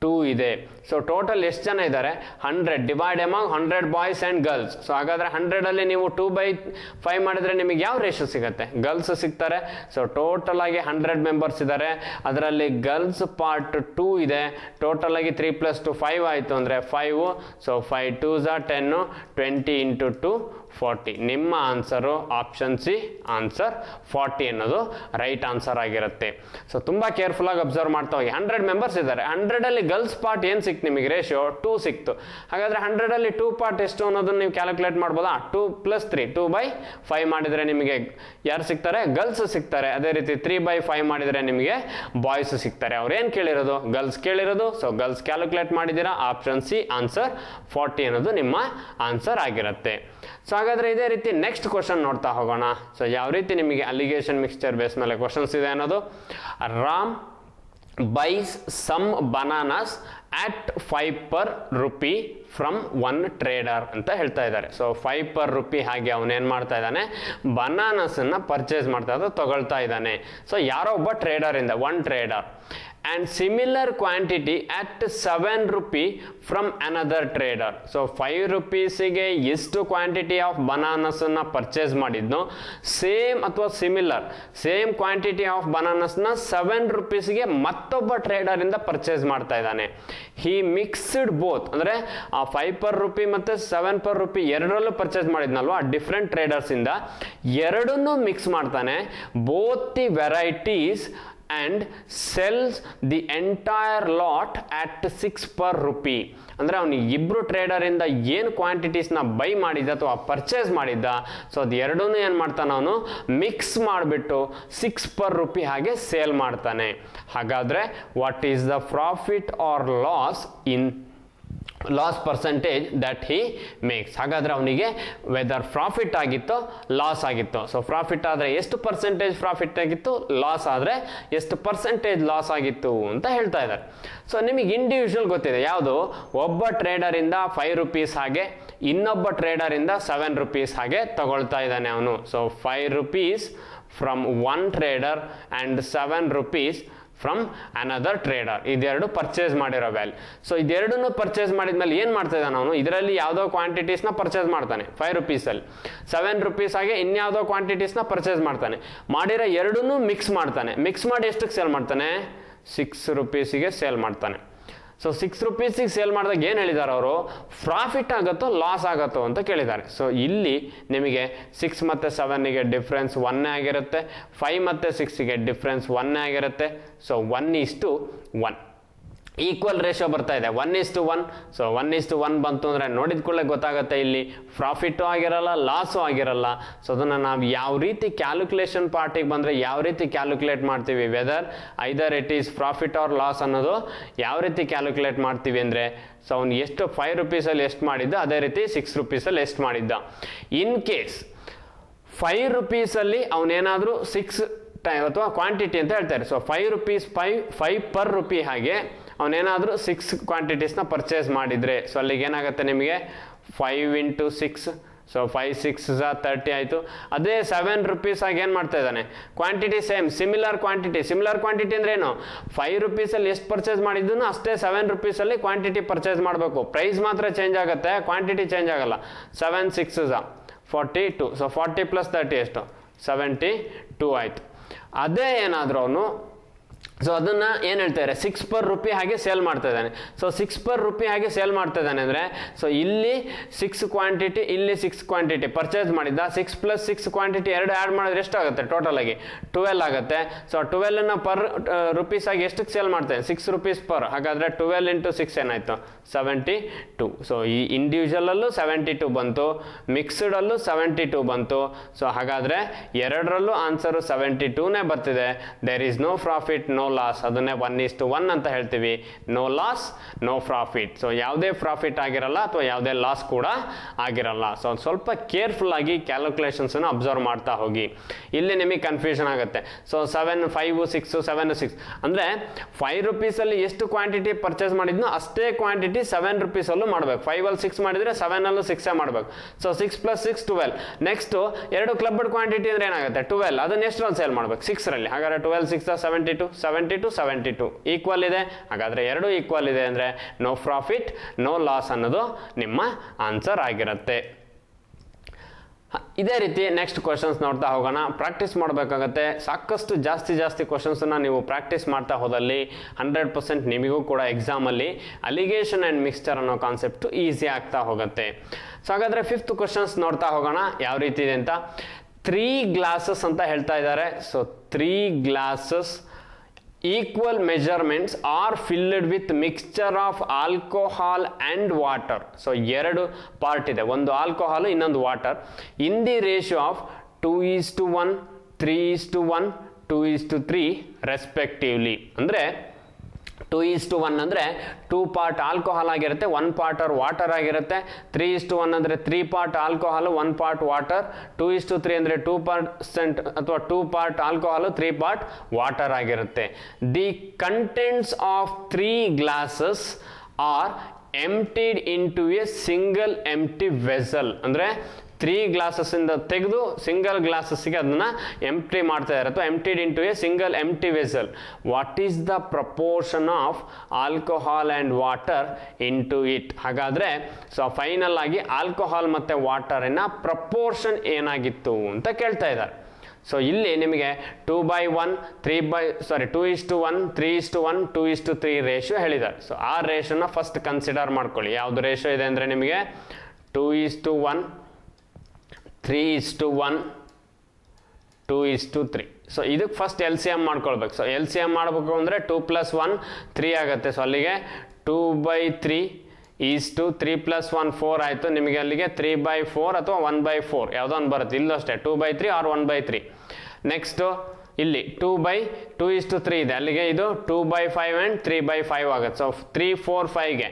2 ಇದೆ. ಸೊ ಟೋಟಲ್ ಎಷ್ಟು ಜನ ಇದ್ದಾರೆ 100 divide among 100 boys and girls. So ಹಾಗಾದರೆ 100ಅಲ್ಲಿ ನೀವು 2/5 ಮಾಡಿದರೆ ನಿಮಗೆ ಯಾವ ರೇಷಿಯೋ ಸಿಗುತ್ತೆ, ಗರ್ಲ್ಸ್ ಸಿಗ್ತಾರೆ. ಸೊ ಟೋಟಲ್ ಆಗಿ 100 ಮೆಂಬರ್ಸ್ ಇದ್ದಾರೆ, ಅದರಲ್ಲಿ ಗರ್ಲ್ಸ್ ಪಾರ್ಟ್ 2 ಇದೆ. ಟೋಟಲ್ ಆಗಿ 3 + 2 5 ಆಯಿತು ಅಂದರೆ 5. So 5 2s 10 20 × 2 40. ನಿಮ್ಮ ಆನ್ಸರು ಆಪ್ಷನ್ ಸಿ, ಆನ್ಸರ್ 40 ಅನ್ನೋದು ರೈಟ್ ಆನ್ಸರ್ ಆಗಿರುತ್ತೆ. ಸೊ ತುಂಬ ಕೇರ್ಫುಲ್ಲಾಗಿ ಅಬ್ಸರ್ವ್ ಮಾಡ್ತಾ ಹೋಗಿ. 100 ಮೆಂಬರ್ಸ್ ಇದ್ದಾರೆ, 100ಅಲ್ಲಿ ಗರ್ಲ್ಸ್ ಪಾರ್ಟ್ ಏನು ಸಿಕ್ತು ನಿಮಗೆ ರೇಷಿಯೋ 2 ಸಿಕ್ತು. ಹಾಗಾದರೆ 100ಅಲ್ಲಿ 2 ಪಾರ್ಟ್ ಎಷ್ಟು ಅನ್ನೋದನ್ನು ನೀವು ಕ್ಯಾಲ್ಕುಲೇಟ್ ಮಾಡ್ಬೋದಾ. 2 + 3 2/5 ಮಾಡಿದರೆ ನಿಮಗೆ ಯಾರು ಸಿಗ್ತಾರೆ, ಗರ್ಲ್ಸ್ ಸಿಗ್ತಾರೆ. ಅದೇ ರೀತಿ 3/5 ಮಾಡಿದರೆ ನಿಮಗೆ ಬಾಯ್ಸ್ ಸಿಗ್ತಾರೆ. ಅವ್ರು ಏನು ಕೇಳಿರೋದು, ಗರ್ಲ್ಸ್ ಕೇಳಿರೋದು. ಸೊ ಗರ್ಲ್ಸ್ ಕ್ಯಾಲ್ಕುಲೇಟ್ ಮಾಡಿದ್ದೀರಾ, ಆಪ್ಷನ್ ಸಿ ಆನ್ಸರ್ 40 ಅನ್ನೋದು ನಿಮ್ಮ ಆನ್ಸರ್ ಆಗಿರುತ್ತೆ. ಸೊ ಹಾಗಾದರೆ ಇದೇ ರೀತಿ ನೆಕ್ಸ್ಟ್ ಕ್ವಶನ್ ನೋಡ್ತಾ ಹೋಗೋಣ. ಸೊ ಯಾವ ರೀತಿ ನಿಮಗೆ ಅಲಿಗೇಷನ್ ಮಿಕ್ಸ್ಚರ್ ಬೇಸ್ ಮೇಲೆ ಕ್ವಶನ್ಸ್ ಇದೆ ಅನ್ನೋದು. Ram buys some bananas at 5 per rupee from 1 trader ಅಂತ ಹೇಳ್ತಾ ಇದ್ದಾರೆ. ಸೊ 5 per rupee ಹಾಗೆ ಅವನೇನು ಮಾಡ್ತಾ ಇದ್ದಾನೆ, ಬನಾನಸನ್ನು ಪರ್ಚೇಸ್ ಮಾಡ್ತಾ ಇದ್ದ ತಗೊಳ್ತಾ ಇದ್ದಾನೆ. ಸೊ ಯಾರೋ ಒಬ್ಬ ಟ್ರೇಡರಿಂದ 1 trader and similar quantity at 7 rupee from another trader. So 5 rupeesಗೆ ಎಷ್ಟು ಕ್ವಾಂಟಿಟಿ ಆಫ್ ಬನಾನಸನ್ನು ಪರ್ಚೇಸ್ ಮಾಡಿದ್ನೋ ಸೇಮ್ ಅಥವಾ ಸಿಮಿಲರ್ ಸೇಮ್ ಕ್ವಾಂಟಿಟಿ ಆಫ್ ಬನಾನಸ್ನ 7 rupeesಗೆ ಮತ್ತೊಬ್ಬ ಟ್ರೇಡರಿಂದ ಪರ್ಚೇಸ್ ಮಾಡ್ತಾ ಇದ್ದಾನೆ. ಹಿ ಮಿಕ್ಸ್ಡ್ ಬೋತ್, ಅಂದರೆ ಆ 5 per rupee ಮತ್ತು 7 per rupee ಎರಡರಲ್ಲೂ ಪರ್ಚೇಸ್ ಮಾಡಿದ್ನಲ್ವ ಆ ಡಿಫ್ರೆಂಟ್ ಟ್ರೇಡರ್ಸಿಂದ ಎರಡನ್ನೂ ಮಿಕ್ಸ್ ಮಾಡ್ತಾನೆ. Both the varieties and sells the entire lot at 6 per rupee. ಅಂದರೆ ಅವನು ಇಬ್ಬರು ಟ್ರೇಡರಿಂದ ಏನು ಕ್ವಾಂಟಿಟೀಸ್ನ ಬೈ ಮಾಡಿದ್ದ ಅಥವಾ ಪರ್ಚೇಸ್ ಮಾಡಿದ್ದ, ಸೊ ಅದು ಎರಡೂ ಏನು ಮಾಡ್ತಾನೆ ಅವನು ಮಿಕ್ಸ್ ಮಾಡಿಬಿಟ್ಟು 6 per rupee ಹಾಗೆ ಸೇಲ್ ಮಾಡ್ತಾನೆ. ಹಾಗಾದರೆ what is the profit or loss percentage that he makes. ಹಾಗಾದರೆ ಅವನಿಗೆ ವೆದರ್ ಪ್ರಾಫಿಟ್ ಆಗಿತ್ತೋ ಲಾಸ್ ಆಗಿತ್ತು. ಸೊ ಪ್ರಾಫಿಟ್ ಆದರೆ ಎಷ್ಟು ಪರ್ಸೆಂಟೇಜ್ ಪ್ರಾಫಿಟ್ ಆಗಿತ್ತು, ಲಾಸ್ ಆದರೆ ಎಷ್ಟು ಪರ್ಸೆಂಟೇಜ್ ಲಾಸ್ ಆಗಿತ್ತು ಅಂತ ಹೇಳ್ತಾ ಇದ್ದಾರೆ. ಸೊ ನಿಮಗೆ ಇಂಡಿವಿಜುವಲ್ ಗೊತ್ತಿದೆ ಯಾವುದು, ಒಬ್ಬ ಟ್ರೇಡರಿಂದ 5 rupees ಹಾಗೆ ಇನ್ನೊಬ್ಬ ಟ್ರೇಡರಿಂದ 7 rupees ಹಾಗೆ ತಗೊಳ್ತಾ ಇದ್ದಾನೆ ಅವನು. So 5 rupees from 1 trader and 7 rupees from another trader. ಇದೆರಡು ಪರ್ಚೇಸ್ ಮಾಡಿರೋ ವ್ಯಾಲ್ಯೂ. ಸೊ ಇದೆರಡನ್ನು ಪರ್ಚೇಸ್ ಮಾಡಿದ್ಮೇಲೆ ಏನು ಮಾಡ್ತಾ ಇದ್ದಾನೆ ಅವನು, ಇದರಲ್ಲಿ ಯಾವುದೋ ಕ್ವಾಂಟಿಟೀಸ್ನ ಪರ್ಚೇಸ್ ಮಾಡ್ತಾನೆ 5 rupeesಲ್ಲಿ, 7 rupees ಹಾಗೆ ಇನ್ಯಾವುದೋ ಕ್ವಾಂಟಿಟೀಸ್ನ ಪರ್ಚೇಸ್ ಮಾಡ್ತಾನೆ. ಮಾಡಿರೋ ಎರಡನ್ನೂ ಮಿಕ್ಸ್ ಮಾಡ್ತಾನೆ. ಮಿಕ್ಸ್ ಮಾಡಿ ಎಷ್ಟಕ್ಕೆ ಸೇಲ್ ಮಾಡ್ತಾನೆ, 6 rupeesಗೆ ಸೇಲ್ ಮಾಡ್ತಾನೆ. ಸೊ 6 ರೂಪೀಸಿಗೆ ಸೇಲ್ ಮಾಡಿದಾಗ ಏನು ಹೇಳಿದ್ದಾರೆ ಅವರು, ಪ್ರಾಫಿಟ್ ಆಗುತ್ತೋ ಲಾಸ್ ಆಗುತ್ತೋ ಅಂತ ಕೇಳಿದ್ದಾರೆ. ಸೊ ಇಲ್ಲಿ ನಿಮಗೆ 6 ಮತ್ತು 7ಗೆ ಡಿಫ್ರೆನ್ಸ್ 1 ಆಗಿರುತ್ತೆ, 5 ಮತ್ತು 6ಗೆ ಡಿಫ್ರೆನ್ಸ್ 1 ಆಗಿರುತ್ತೆ. ಸೊ 1:1 ಈಕ್ವಲ್ ರೇಷಿಯೋ ಬರ್ತಾ ಇದೆ, 1:1. ಸೊ 1:1 ಬಂತು ಅಂದರೆ ನೋಡಿದ ಕೂಡಲೇ ಗೊತ್ತಾಗುತ್ತೆ ಇಲ್ಲಿ ಪ್ರಾಫಿಟು ಆಗಿರಲ್ಲ, ಲಾಸು ಆಗಿರಲ್ಲ. ಸೊ ಅದನ್ನು ನಾವು ಯಾವ ರೀತಿ ಕ್ಯಾಲ್ಕುಲೇಷನ್ ಪಾರ್ಟಿಗೆ ಬಂದರೆ ಯಾವ ರೀತಿ ಕ್ಯಾಲ್ಕುಲೇಟ್ ಮಾಡ್ತೀವಿ, whether either it is profit or loss ಅನ್ನೋದು ಯಾವ ರೀತಿ ಕ್ಯಾಲ್ಕುಲೇಟ್ ಮಾಡ್ತೀವಿ ಅಂದರೆ, ಸೊ ಅವ್ನು ಎಷ್ಟು 5 ರೂಪೀಸಲ್ಲಿ ಎಷ್ಟು ಮಾಡಿದ್ದ ಅದೇ ರೀತಿ 6 ರೂಪೀಸಲ್ಲಿ ಎಷ್ಟು ಮಾಡಿದ್ದ. ಇನ್ ಕೇಸ್ 5 ರೂಪೀಸಲ್ಲಿ ಅವನೇನಾದರೂ 6 ಅಥವಾ ಕ್ವಾಂಟಿಟಿ ಅಂತ ಹೇಳ್ತಾರೆ. ಸೊ 5 ರೂಪೀಸ್ 5 ಪರ್ ರುಪಿ ಹಾಗೆ ಅವನೇನಾದರೂ 6 ಕ್ವಾಂಟಿಟೀಸ್ನ ಪರ್ಚೇಸ್ ಮಾಡಿದರೆ, ಸೊ ಅಲ್ಲಿಗೆ ಏನಾಗುತ್ತೆ ನಿಮಗೆ 5 × 6, ಸೊ 5 6 30 ಆಯಿತು. ಅದೇ 7 ರೂಪೀಸ್ ಆಗಿ ಏನು ಮಾಡ್ತಾ ಇದ್ದಾನೆ, ಕ್ವಾಂಟಿಟಿ ಸೇಮ್ ಸಿಮಿಲರ್ ಕ್ವಾಂಟಿಟಿ ಅಂದರೆ ಏನು, 5 ರೂಪೀಸಲ್ಲಿ ಎಷ್ಟು ಪರ್ಚೇಸ್ ಮಾಡಿದ್ದನ್ನು ಅಷ್ಟೇ 7 ರೂಪೀಸಲ್ಲಿ ಕ್ವಾಂಟಿಟಿ ಪರ್ಚೇಸ್ ಮಾಡಬೇಕು. ಪ್ರೈಸ್ ಮಾತ್ರ ಚೇಂಜ್ ಆಗುತ್ತೆ, ಕ್ವಾಂಟಿಟಿ ಚೇಂಜ್ ಆಗಲ್ಲ. 7 6 42, ಸೊ 40 + 30 ಎಷ್ಟು 72 ಆಯಿತು. ಅದೇ ಏನಾದರೂ ಅವನು ಸೊ ಅದನ್ನು ಏನು ಹೇಳ್ತಾರೆ 6 ಪರ್ ರುಪಿ ಹಾಗೆ ಸೇಲ್ ಮಾಡ್ತಾ ಇದ್ದಾನೆ. ಸೊ 6 ಪರ್ ರುಪಿ ಹಾಗೆ ಸೇಲ್ ಮಾಡ್ತಾ ಇದ್ದಾನೆ ಅಂದರೆ, ಸೊ ಇಲ್ಲಿ 6 ಕ್ವಾಂಟಿಟಿ ಇಲ್ಲಿ 6 ಕ್ವಾಂಟಿಟಿ ಪರ್ಚೇಸ್ ಮಾಡಿದ್ದ, 6 + 6 ಕ್ವಾಂಟಿಟಿ ಎರಡು ಆ್ಯಡ್ ಮಾಡಿದ್ರೆ ಎಷ್ಟಾಗುತ್ತೆ ಟೋಟಲ್ ಆಗಿ 12 ಆಗುತ್ತೆ. ಸೊ 12 ಪರ್ ರುಪೀಸ್ ಆಗಿ ಎಷ್ಟಕ್ಕೆ ಸೇಲ್ ಮಾಡ್ತೇನೆ, 6 ರೂಪೀಸ್ ಪರ್. ಹಾಗಾದರೆ 12 × 6 ಏನಾಯಿತು 72. ಸೊ ಈ ಇಂಡಿವಿಜುವಲಲ್ಲೂ 72 ಬಂತು, ಮಿಕ್ಸ್ಡಲ್ಲೂ 72 ಬಂತು. ಸೊ ಹಾಗಾದರೆ ಎರಡರಲ್ಲೂ ಆನ್ಸರು 72ನೇ ಬರ್ತಿದೆ. There is no profit no loss, ಅದನ್ನೇ 1:1 ಅಂತ ಹೇಳ್ತೀವಿ. No loss no profit. So ಯಾವುದೇ ಪ್ರಾಫಿಟ್ ಆಗಿರಲ್ಲ ಅಥವಾ ಯಾವುದೇ ಲಾಸ್ ಕೂಡ ಆಗಿರಲ್ಲ. ಸೊ ಸ್ವಲ್ಪ ಕೇರ್ಫುಲ್ ಆಗಿ ಕ್ಯಾಲ್ಕುಲೇಷನ್ಸನ್ನು ಅಬ್ಸರ್ವ್ ಮಾಡ್ತಾ ಹೋಗಿ, ಇಲ್ಲಿ ನಿಮಗೆ ಕನ್ಫ್ಯೂಷನ್ ಆಗುತ್ತೆ. ಸೊ 7 5 6 7 6 ಅಂದರೆ 5 ರೂಪೀಸಲ್ಲಿ ಎಷ್ಟು ಕ್ವಾಂಟಿಟಿ ಪರ್ಚೇಸ್ ಮಾಡಿದ್ನೋ ಅಷ್ಟೇ ಕ್ವಾಂಟಿಟಿ 7 ರೂಪೀಸಲ್ಲೂ ಮಾಡಬೇಕು. 5ಅಲ್ಲಿ 6 ಮಾಡಿದರೆ 7ಅಲ್ಲೂ 6 ಮಾಡಬೇಕು. ಸೊ 6 + 6 12. ನೆಕ್ಸ್ಟು ಎರಡು ಕ್ಲಬ್ಡ್ ಕ್ವಾಂಟಿಟಿ ಅಂದರೆ ಏನಾಗುತ್ತೆ 12, ಅದನ್ನ ಎಷ್ಟರಲ್ಲಿ ಸೇಲ್ ಮಾಡಬೇಕು 6ರಲ್ಲಿ. ಹಾಗಾದರೆ 12 6 72 72 72 ಈಕ್ವಲ್ ಇದೆ. ಹಾಗಾದರೆ ಎರಡು ಈಕ್ವಲ್ ಇದೆ ಅಂದರೆ ನೋ ಪ್ರಾಫಿಟ್ ನೋ ಲಾಸ್ ಅನ್ನೋದು ನಿಮ್ಮ ಆನ್ಸರ್ ಆಗಿರುತ್ತೆ. ಇದೇ ರೀತಿ ನೆಕ್ಸ್ಟ್ ಕ್ವಶನ್ಸ್ ನೋಡ್ತಾ ಹೋಗೋಣ. ಪ್ರಾಕ್ಟೀಸ್ ಮಾಡಬೇಕಾಗತ್ತೆ. ಸಾಕಷ್ಟು ಜಾಸ್ತಿ ಕ್ವಶನ್ಸನ್ನು ನೀವು ಪ್ರಾಕ್ಟೀಸ್ ಮಾಡ್ತಾ ಹೋದಲ್ಲಿ 100% ನಿಮಗೂ ಕೂಡ ಎಕ್ಸಾಮಲ್ಲಿ ಅಲಿಗೇಷನ್ ಆ್ಯಂಡ್ ಮಿಕ್ಸ್ಚರ್ ಅನ್ನೋ ಕಾನ್ಸೆಪ್ಟು ಈಸಿ ಆಗ್ತಾ ಹೋಗುತ್ತೆ. ಸೊ ಹಾಗಾದರೆ 5th ಕ್ವಶನ್ಸ್ ನೋಡ್ತಾ ಹೋಗೋಣ ಯಾವ ರೀತಿ ಇದೆ ಅಂತ. 3 ಗ್ಲಾಸಸ್ ಅಂತ ಹೇಳ್ತಾ ಇದ್ದಾರೆ. So 3 glasses equal measurements are filled with mixture of alcohol and water. So ಎರಡು ಪಾರ್ಟ್ ಇದೆ, ಒಂದು ಆಲ್ಕೋಹಾಲ್ ಇನ್ನೊಂದು water. In the ratio of 2:1 3:1 2:3 respectively. ಅಂದರೆ 2:1 ಅಂದರೆ 2 ಪಾರ್ಟ್ ಆಲ್ಕೋಹಾಲ್ ಆಗಿರುತ್ತೆ, 1 ಪಾರ್ಟ್ ವಾಟರ್ ಆಗಿರುತ್ತೆ. 3:1 ಅಂದರೆ 3 ಪಾರ್ಟ್ ಆಲ್ಕೋಹಾಲ್ 1 ಪಾರ್ಟ್ ವಾಟರ್. 2:3 ಅಂದರೆ 2% ಅಥವಾ 2 ಪಾರ್ಟ್ ಆಲ್ಕೋಹಾಲ್ 3 ಪಾರ್ಟ್ ವಾಟರ್ ಆಗಿರುತ್ತೆ. The contents of 3 glasses are emptied into a single empty vessel. ಅಂದರೆ 3 ಗ್ಲಾಸಸ್ಸಿಂದ ತೆಗೆದು ಸಿಂಗಲ್ ಗ್ಲಾಸಸ್ಸಿಗೆ ಅದನ್ನು ಎಂಪ್ಟಿ ಮಾಡ್ತಾ ಇದ್ದಾರೆ ಅಥವಾ emptied into a single empty vessel. What is the proportion of alcohol and water into it. ಹಾಗಾದರೆ so final ಆಗಿ alcohol ಮತ್ತು ವಾಟರಿನ ಪ್ರಪೋರ್ಷನ್ ಏನಾಗಿತ್ತು ಅಂತ ಕೇಳ್ತಾ ಇದ್ದಾರೆ. ಸೊ ಇಲ್ಲಿ ನಿಮಗೆ 2:1 2:1 3:1 2:3 ರೇಷಿಯೋ ಹೇಳಿದ್ದಾರೆ. ಸೊ ಆ ರೇಷಿಯೋನ ಫಸ್ಟ್ ಕನ್ಸಿಡರ್ ಮಾಡ್ಕೊಳ್ಳಿ. ಯಾವುದು ರೇಷಿಯೋ ಇದೆ ಅಂದರೆ ನಿಮಗೆ 2:1 3:1 2:3. ಸೊ ಇದಕ್ಕೆ ಫಸ್ಟ್ LCM ಮಾಡ್ಕೊಳ್ಬೇಕು. ಸೊ LCM ಮಾಡಬೇಕು ಅಂದರೆ 2 + 1 3 ಆಗುತ್ತೆ. ಸೊ ಅಲ್ಲಿಗೆ 2/3 3 + 1 4 ಆಯಿತು. ನಿಮಗೆ ಅಲ್ಲಿಗೆ 3/4 ಅಥವಾ 1/4 ಯಾವುದೋ ಒಂದು ಬರುತ್ತೆ. ಇಲ್ಲೂ ಅಷ್ಟೇ 2/3 ಆರ್ 1/3. ನೆಕ್ಸ್ಟು ಇಲ್ಲಿ 2/2:3 ಇದೆ, ಅಲ್ಲಿಗೆ ಇದು 2/5 ಆ್ಯಂಡ್ 3/5 ಆಗುತ್ತೆ. ಸೊ 3 4 5ಗೆ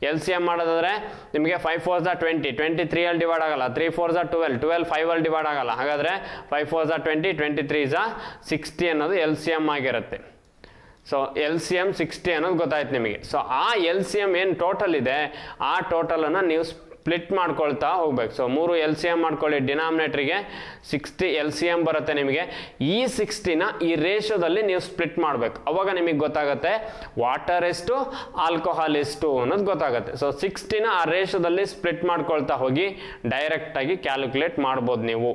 LCM ಮಾಡೋದಾದರೆ ನಿಮಗೆ 5 4 20 23 ಅಲ್ಲಿ ಡಿವೈಡ್ ಆಗಲ್ಲ. 3 4 12 12 5ಅಲ್ಲಿ ಡಿವೈಡ್ ಆಗಲ್ಲ. ಹಾಗಾದರೆ 5 4 20 23 60 ಅನ್ನೋದು LCM ಆಗಿರುತ್ತೆ. ಸೊ LCM 60 ಅನ್ನೋದು ಗೊತ್ತಾಯ್ತು ನಿಮಗೆ. ಸೊ ಆ LCM ಏನು ಟೋಟಲ್ ಇದೆ ಆ ಟೋಟಲನ್ನು ನೀವು ಸ್ಪ್ಲಿಟ್ ಮಾಡ್ಕೊಳ್ತಾ ಹೋಗ್ಬೇಕು. ಸೊ 3 LCM ಮಾಡ್ಕೊಳ್ಳಿ, ಡಿನಾಮಿನೇಟ್ರಿಗೆ 60 LCM ಬರುತ್ತೆ ನಿಮಗೆ. ಈ 60ನ ಈ ರೇಷಿಯೋದಲ್ಲಿ ನೀವು ಸ್ಪ್ಲಿಟ್ ಮಾಡಬೇಕು. ಅವಾಗ ನಿಮಗೆ ಗೊತ್ತಾಗುತ್ತೆ ವಾಟರ್ ಎಷ್ಟು ಆಲ್ಕೋಹಾಲ್ ಎಷ್ಟು ಅನ್ನೋದು ಗೊತ್ತಾಗುತ್ತೆ. ಸೊ 60ನ ಆ ರೇಷಿಯೋದಲ್ಲಿ ಸ್ಪ್ಲಿಟ್ ಮಾಡ್ಕೊಳ್ತಾ ಹೋಗಿ ಡೈರೆಕ್ಟಾಗಿ ಕ್ಯಾಲ್ಕುಲೇಟ್ ಮಾಡ್ಬೋದು ನೀವು.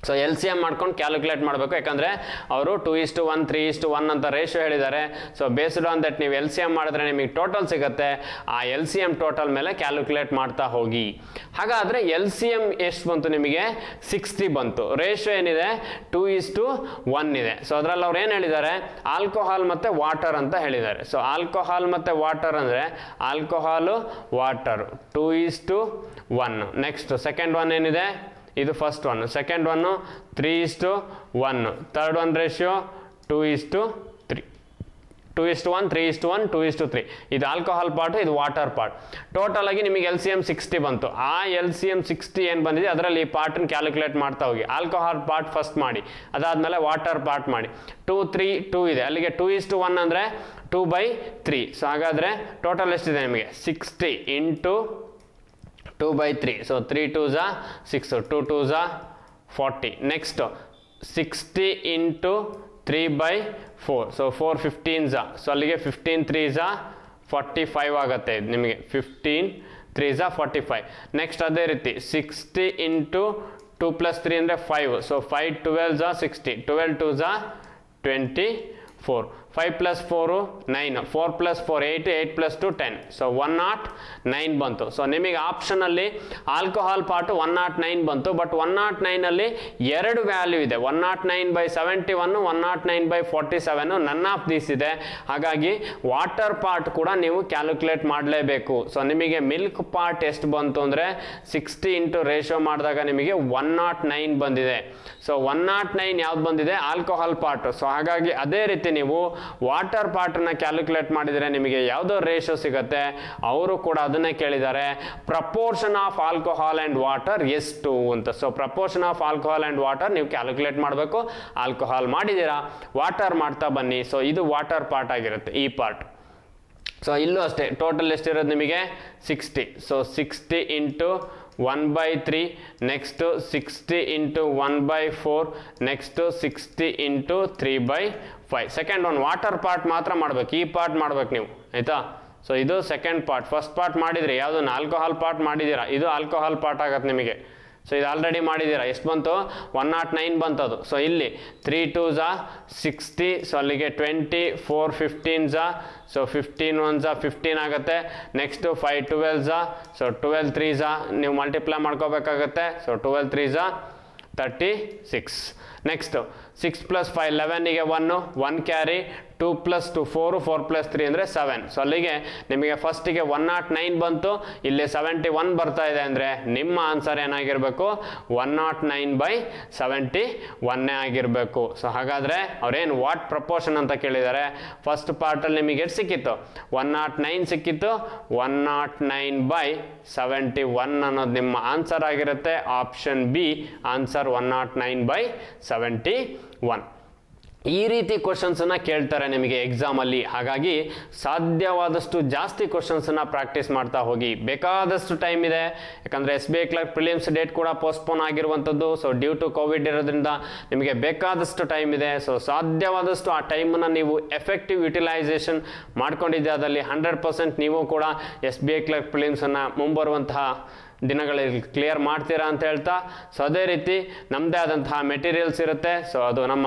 ಸೊ ಎಲ್ ಸಿ ಎಮ್ ಮಾಡ್ಕೊಂಡು ಕ್ಯಾಲ್ಕುಲೇಟ್ ಮಾಡಬೇಕು, ಯಾಕಂದರೆ ಅವರು 2:1 3:1 ಅಂತ ರೇಷಿಯೋ ಹೇಳಿದ್ದಾರೆ. ಸೊ ಬೇಸ್ಡ್ ಆನ್ ದಟ್ ನೀವು ಎಲ್ ಸಿ ಎಮ್ ಮಾಡಿದ್ರೆ ನಿಮಗೆ ಟೋಟಲ್ ಸಿಗುತ್ತೆ. ಆ ಎಲ್ ಸಿ ಎಮ್ ಟೋಟಲ್ ಮೇಲೆ ಕ್ಯಾಲ್ಕುಲೇಟ್ ಮಾಡ್ತಾ ಹೋಗಿ. ಹಾಗಾದರೆ ಎಲ್ ಸಿ ಎಮ್ ಎಷ್ಟು ಬಂತು ನಿಮಗೆ? 60 ಬಂತು. ರೇಷಿಯೋ ಏನಿದೆ? 2:1 ಇದೆ. ಸೊ ಅದರಲ್ಲಿ ಅವ್ರು ಏನು ಹೇಳಿದ್ದಾರೆ? ಆಲ್ಕೋಹಾಲ್ ಮತ್ತು ವಾಟರ್ ಅಂತ ಹೇಳಿದ್ದಾರೆ. ಸೊ ಆಲ್ಕೋಹಾಲ್ ಮತ್ತು ವಾಟರ್ ಅಂದರೆ alcohol water 2:1. Next second one ಏನಿದೆ? ಇದು first one. Second one 3:1. Third one ratio 2:3. 2:1 3:1 2:3. ಇದು ಆಲ್ಕೋಹಾಲ್ ಪಾರ್ಟ್, ಇದು ವಾಟರ್ ಪಾರ್ಟ್. ಟೋಟಲ್ ಆಗಿ ನಿಮಗೆ ಎಲ್ ಸಿ ಎಮ್ 60 ಬಂತು. ಆ ಎಲ್ ಸಿ ಎಮ್ 60 ಏನು ಬಂದಿದೆ ಅದರಲ್ಲಿ ಈ ಪಾರ್ಟನ್ನು ಕ್ಯಾಲ್ಕುಲೇಟ್ ಮಾಡ್ತಾ ಹೋಗಿ. ಆಲ್ಕೋಹಾಲ್ ಪಾರ್ಟ್ ಫಸ್ಟ್ ಮಾಡಿ, ಅದಾದಮೇಲೆ ವಾಟರ್ ಪಾರ್ಟ್ ಮಾಡಿ. 2 3 2 ಇದೆ, ಅಲ್ಲಿಗೆ 2:1 ಅಂದರೆ 2/3. ಸೊ ಹಾಗಾದರೆ ಟೋಟಲ್ ಎಷ್ಟಿದೆ ನಿಮಗೆ? 60 into 2/3. So 3 2s 6, 2 2s 40. Next 60 into 3/4. So 4 15s. So ಅಲ್ಲಿಗೆ 15 3s 45 ಆಗುತ್ತೆ. ಇದು ನಿಮಗೆ 15 3s 45. ನೆಕ್ಸ್ಟ್ ಅದೇ ರೀತಿ 60 ಇಂಟು 2 + 3 ಅಂದರೆ 5. So 5 12s 60, 12 2s 24. 5 + 4 9, 4 + 4 8, 8 + 2 10. ಸೊ 109 ಬಂತು. ಸೊ ನಿಮಗೆ ಆಪ್ಷನಲ್ಲಿ ಆಲ್ಕೋಹಾಲ್ ಪಾರ್ಟು 109 ಬಂತು. ಬಟ್ 109ಅಲ್ಲಿ ಎರಡು ವ್ಯಾಲ್ಯೂ ಇದೆ, 109/71, 109/47. ನನ್ ಆಫ್ ದೀಸ್ ಇದೆ. ಹಾಗಾಗಿ ವಾಟರ್ ಪಾರ್ಟ್ ಕೂಡ ನೀವು ಕ್ಯಾಲ್ಕುಲೇಟ್ ಮಾಡಲೇಬೇಕು. ಸೊ ನಿಮಗೆ ಮಿಲ್ಕ್ ಪಾರ್ಟ್ ಎಷ್ಟು ಬಂತು ಅಂದರೆ 60 ಇಂಟು ರೇಷಿಯೋ ಮಾಡಿದಾಗ ನಿಮಗೆ 109 ಬಂದಿದೆ. ಸೊ 109 ಯಾವ್ದು ಬಂದಿದೆ? Alcohol part. ಸೊ ಹಾಗಾಗಿ ಅದೇ ರೀತಿ ನೀವು ವಾಟರ್ ಪಾರ್ಟನ್ನು ಕ್ಯಾಲ್ಕುಲೇಟ್ ಮಾಡಿದರೆ ನಿಮಗೆ ಯಾವುದೋ ರೇಷಿಯೋ ಸಿಗುತ್ತೆ. ಅವರು ಕೂಡ ಅದನ್ನೇ ಕೇಳಿದ್ದಾರೆ, proportion of alcohol and water ಎಷ್ಟು ಅಂತ. So proportion of alcohol and water ನೀವು ಕ್ಯಾಲ್ಕುಲೇಟ್ ಮಾಡಬೇಕು. ಆಲ್ಕೋಹಾಲ್ ಮಾಡಿದ್ದೀರಾ, ವಾಟರ್ ಮಾಡ್ತಾ ಬನ್ನಿ. ಸೊ ಇದು ವಾಟರ್ ಪಾರ್ಟ್ ಆಗಿರುತ್ತೆ, ಈ ಪಾರ್ಟ್. ಸೊ ಇಲ್ಲೂ ಅಷ್ಟೇ ಟೋಟಲ್ ಎಷ್ಟಿರೋದು ನಿಮಗೆ? 60. So 60 into 1/3. Next 60 into 1/4. Next 60 into 3/5. Second one water part ಮಾತ್ರ ಮಾಡಬೇಕು, ಈ ಪಾರ್ಟ್ ಮಾಡ್ಬೇಕು ನೀವು, ಆಯಿತಾ? ಸೊ ಇದು ಸೆಕೆಂಡ್ ಪಾರ್ಟ್. ಫಸ್ಟ್ ಪಾರ್ಟ್ ಮಾಡಿದ್ರಿ, ಯಾವುದನ್ನು ಆಲ್ಕೋಹಾಲ್ ಪಾರ್ಟ್ ಮಾಡಿದ್ದೀರಾ, ಇದು ಆಲ್ಕೋಹಾಲ್ ಪಾರ್ಟ್ ಆಗತ್ತೆ ನಿಮಗೆ. ಸೊ ಇದು ಆಲ್ರೆಡಿ ಮಾಡಿದ್ದೀರಾ. ಎಷ್ಟು ಬಂತು? 109 ಬಂತದು. ಸೊ ಇಲ್ಲಿ 3 2s 60. ಸೊ ಅಲ್ಲಿಗೆ 20, 4 15s. ಸೊ 15 1s 15 ಆಗುತ್ತೆ. Next 5 12s. ಸೊ 12 3s ನೀವು ಮಲ್ಟಿಪ್ಲೈ ಮಾಡ್ಕೋಬೇಕಾಗತ್ತೆ. So 12 3s 36. Next 6 + 5 11ಗೆ 1 carry. 2 + 2 4, 4 + 3 ಅಂದರೆ 7. ಸೊ ಅಲ್ಲಿಗೆ ನಿಮಗೆ ಫಸ್ಟಿಗೆ 109 ಬಂತು, ಇಲ್ಲಿ 71 ಬರ್ತಾ ಇದೆ ಅಂದರೆ ನಿಮ್ಮ ಆನ್ಸರ್ ಏನಾಗಿರಬೇಕು? 109/71 ಆಗಿರಬೇಕು. ಸೊ ಹಾಗಾದರೆ ಅವ್ರೇನು ವಾಟ್ ಪ್ರಪೋರ್ಷನ್ ಅಂತ ಕೇಳಿದ್ದಾರೆ. ಫಸ್ಟ್ ಪಾರ್ಟಲ್ಲಿ ನಿಮಗೆ ಎಷ್ಟು ಸಿಕ್ಕಿತ್ತು? 109 ಸಿಕ್ಕಿತ್ತು. 109/71 ಅನ್ನೋದು ನಿಮ್ಮ ಆನ್ಸರ್ ಆಗಿರುತ್ತೆ. Option B answer 109/71. ಈ ರೀತಿ ಕ್ವಶನ್ಸನ್ನು ಕೇಳ್ತಾರೆ ನಿಮಗೆ ಎಕ್ಸಾಮಲ್ಲಿ. ಹಾಗಾಗಿ ಸಾಧ್ಯವಾದಷ್ಟು ಜಾಸ್ತಿ ಕ್ವಶನ್ಸನ್ನು ಪ್ರಾಕ್ಟೀಸ್ ಮಾಡ್ತಾ ಹೋಗಿ. ಬೇಕಾದಷ್ಟು ಟೈಮ್ ಇದೆ, ಯಾಕಂದರೆ SBI ಕ್ಲರ್ಕ್ ಪ್ರಿಲಿಮ್ಸ್ ಡೇಟ್ ಕೂಡ ಪೋಸ್ಟ್ಪೋನ್ ಆಗಿರುವಂಥದ್ದು. ಸೊ ಡ್ಯೂ ಟು ಕೋವಿಡ್ ಇರೋದ್ರಿಂದ ನಿಮಗೆ ಬೇಕಾದಷ್ಟು ಟೈಮ್ ಇದೆ. ಸೊ ಸಾಧ್ಯವಾದಷ್ಟು ಆ ಟೈಮನ್ನು ನೀವು ಎಫೆಕ್ಟಿವ್ ಯುಟಿಲೈಸೇಷನ್ ಮಾಡ್ಕೊಂಡಿದ್ದೆ ಅದರಲ್ಲಿ 100% ನೀವು ಕೂಡ SBI ಕ್ಲರ್ಕ್ ಪ್ರಿಲಿಮ್ಸನ್ನು ಮುಂಬರುವಂತಹ ದಿನಗಳಲ್ಲಿ ಕ್ಲಿಯರ್ ಮಾಡ್ತೀರಾ ಅಂತ ಹೇಳ್ತಾ, ಸೊ ಅದೇ ರೀತಿ ನಮ್ಮದೇ ಆದಂತಹ ಮೆಟೀರಿಯಲ್ಸ್ ಇರುತ್ತೆ. ಸೊ ಅದು ನಮ್ಮ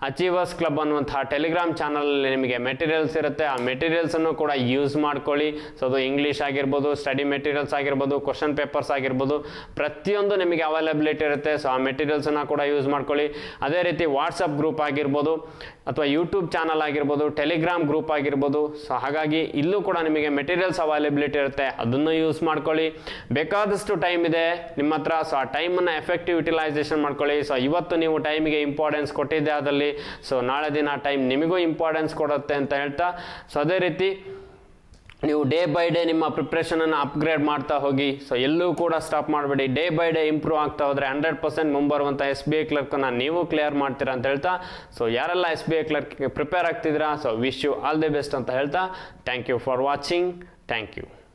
ಅಚೀವರ್ಸ್ ಕ್ಲಬ್ ಅನ್ನುವಂತಹ ಟೆಲಿಗ್ರಾಮ್ ಚಾನಲಲ್ಲಿ ನಿಮಗೆ ಮೆಟೀರಿಯಲ್ಸ್ ಇರುತ್ತೆ. ಆ ಮೆಟೀರಿಯಲ್ಸನ್ನು ಕೂಡ ಯೂಸ್ ಮಾಡ್ಕೊಳ್ಳಿ. ಸೊ ಅದು ಇಂಗ್ಲೀಷ್ ಆಗಿರ್ಬೋದು, ಸ್ಟಡಿ ಮೆಟೀರಿಯಲ್ಸ್ ಆಗಿರ್ಬೋದು, ಕ್ವಶನ್ ಪೇಪರ್ಸ್ ಆಗಿರ್ಬೋದು, ಪ್ರತಿಯೊಂದು ನಿಮಗೆ ಅವೈಲಬಿಲಿಟಿ ಇರುತ್ತೆ. ಸೊ ಆ ಮೆಟೀರಿಯಲ್ಸನ್ನು ಕೂಡ ಯೂಸ್ ಮಾಡ್ಕೊಳ್ಳಿ. ಅದೇ ರೀತಿ ವಾಟ್ಸಪ್ ಗ್ರೂಪ್ ಆಗಿರ್ಬೋದು, ಅಥವಾ ಯೂಟ್ಯೂಬ್ ಚಾನಲ್ ಆಗಿರ್ಬೋದು, ಟೆಲಿಗ್ರಾಮ್ ಗ್ರೂಪ್ ಆಗಿರ್ಬೋದು. ಸೊ ಹಾಗಾಗಿ ಇಲ್ಲೂ ಕೂಡ ನಿಮಗೆ ಮೆಟೀರಿಯಲ್ಸ್ ಅವೈಲಬಿಲಿಟಿ ಇರುತ್ತೆ, ಅದನ್ನು ಯೂಸ್ ಮಾಡ್ಕೊಳ್ಳಿ. ಬೇಕಾದಷ್ಟು ಟೈಮ್ ಇದೆ ನಿಮ್ಮ ಹತ್ರ. ಸೊ ಆ ಟೈಮನ್ನು ಎಫೆಕ್ಟಿವ್ ಯುಟಿಲೈಸೇಷನ್ ಮಾಡ್ಕೊಳ್ಳಿ. ಸೊ ಇವತ್ತು ನೀವು ಟೈಮಿಗೆ ಇಂಪಾರ್ಟೆನ್ಸ್ ಕೊಟ್ಟಿದ್ದೆ ಅದರಲ್ಲಿ, ಸೊ ನಾಳೆ ದಿನ ಟೈಮ್ ನಿಮಗೂ ಇಂಪಾರ್ಟೆನ್ಸ್ ಕೊಡುತ್ತೆ ಅಂತ ಹೇಳ್ತಾ, ಸೊ ಅದೇ ರೀತಿ ನೀವು ಡೇ ಬೈ ಡೇ ನಿಮ್ಮ ಪ್ರಿಪ್ರೇಷನನ್ನು ಅಪ್ಗ್ರೇಡ್ ಮಾಡ್ತಾ ಹೋಗಿ. ಸೊ ಎಲ್ಲೂ ಕೂಡ ಸ್ಟಾಪ್ ಮಾಡಬೇಡಿ. ಡೇ ಬೈ ಡೇ ಇಂಪ್ರೂವ್ ಆಗ್ತಾ ಹೋದರೆ 100% ಮುಂಬರುವಂಥ SBI ಕ್ಲರ್ಕನ್ನು ನೀವು ಕ್ಲಿಯರ್ ಮಾಡ್ತೀರಾ ಅಂತ ಹೇಳ್ತಾ, ಸೊ ಯಾರೆಲ್ಲ SBI ಕ್ಲರ್ಕ್ಗೆ ಪ್ರಿಪೇರ್ ಆಗ್ತಿದ್ದೀರಾ, so wish you all the best ಅಂತ ಹೇಳ್ತಾ, thank you for watching. Thank you.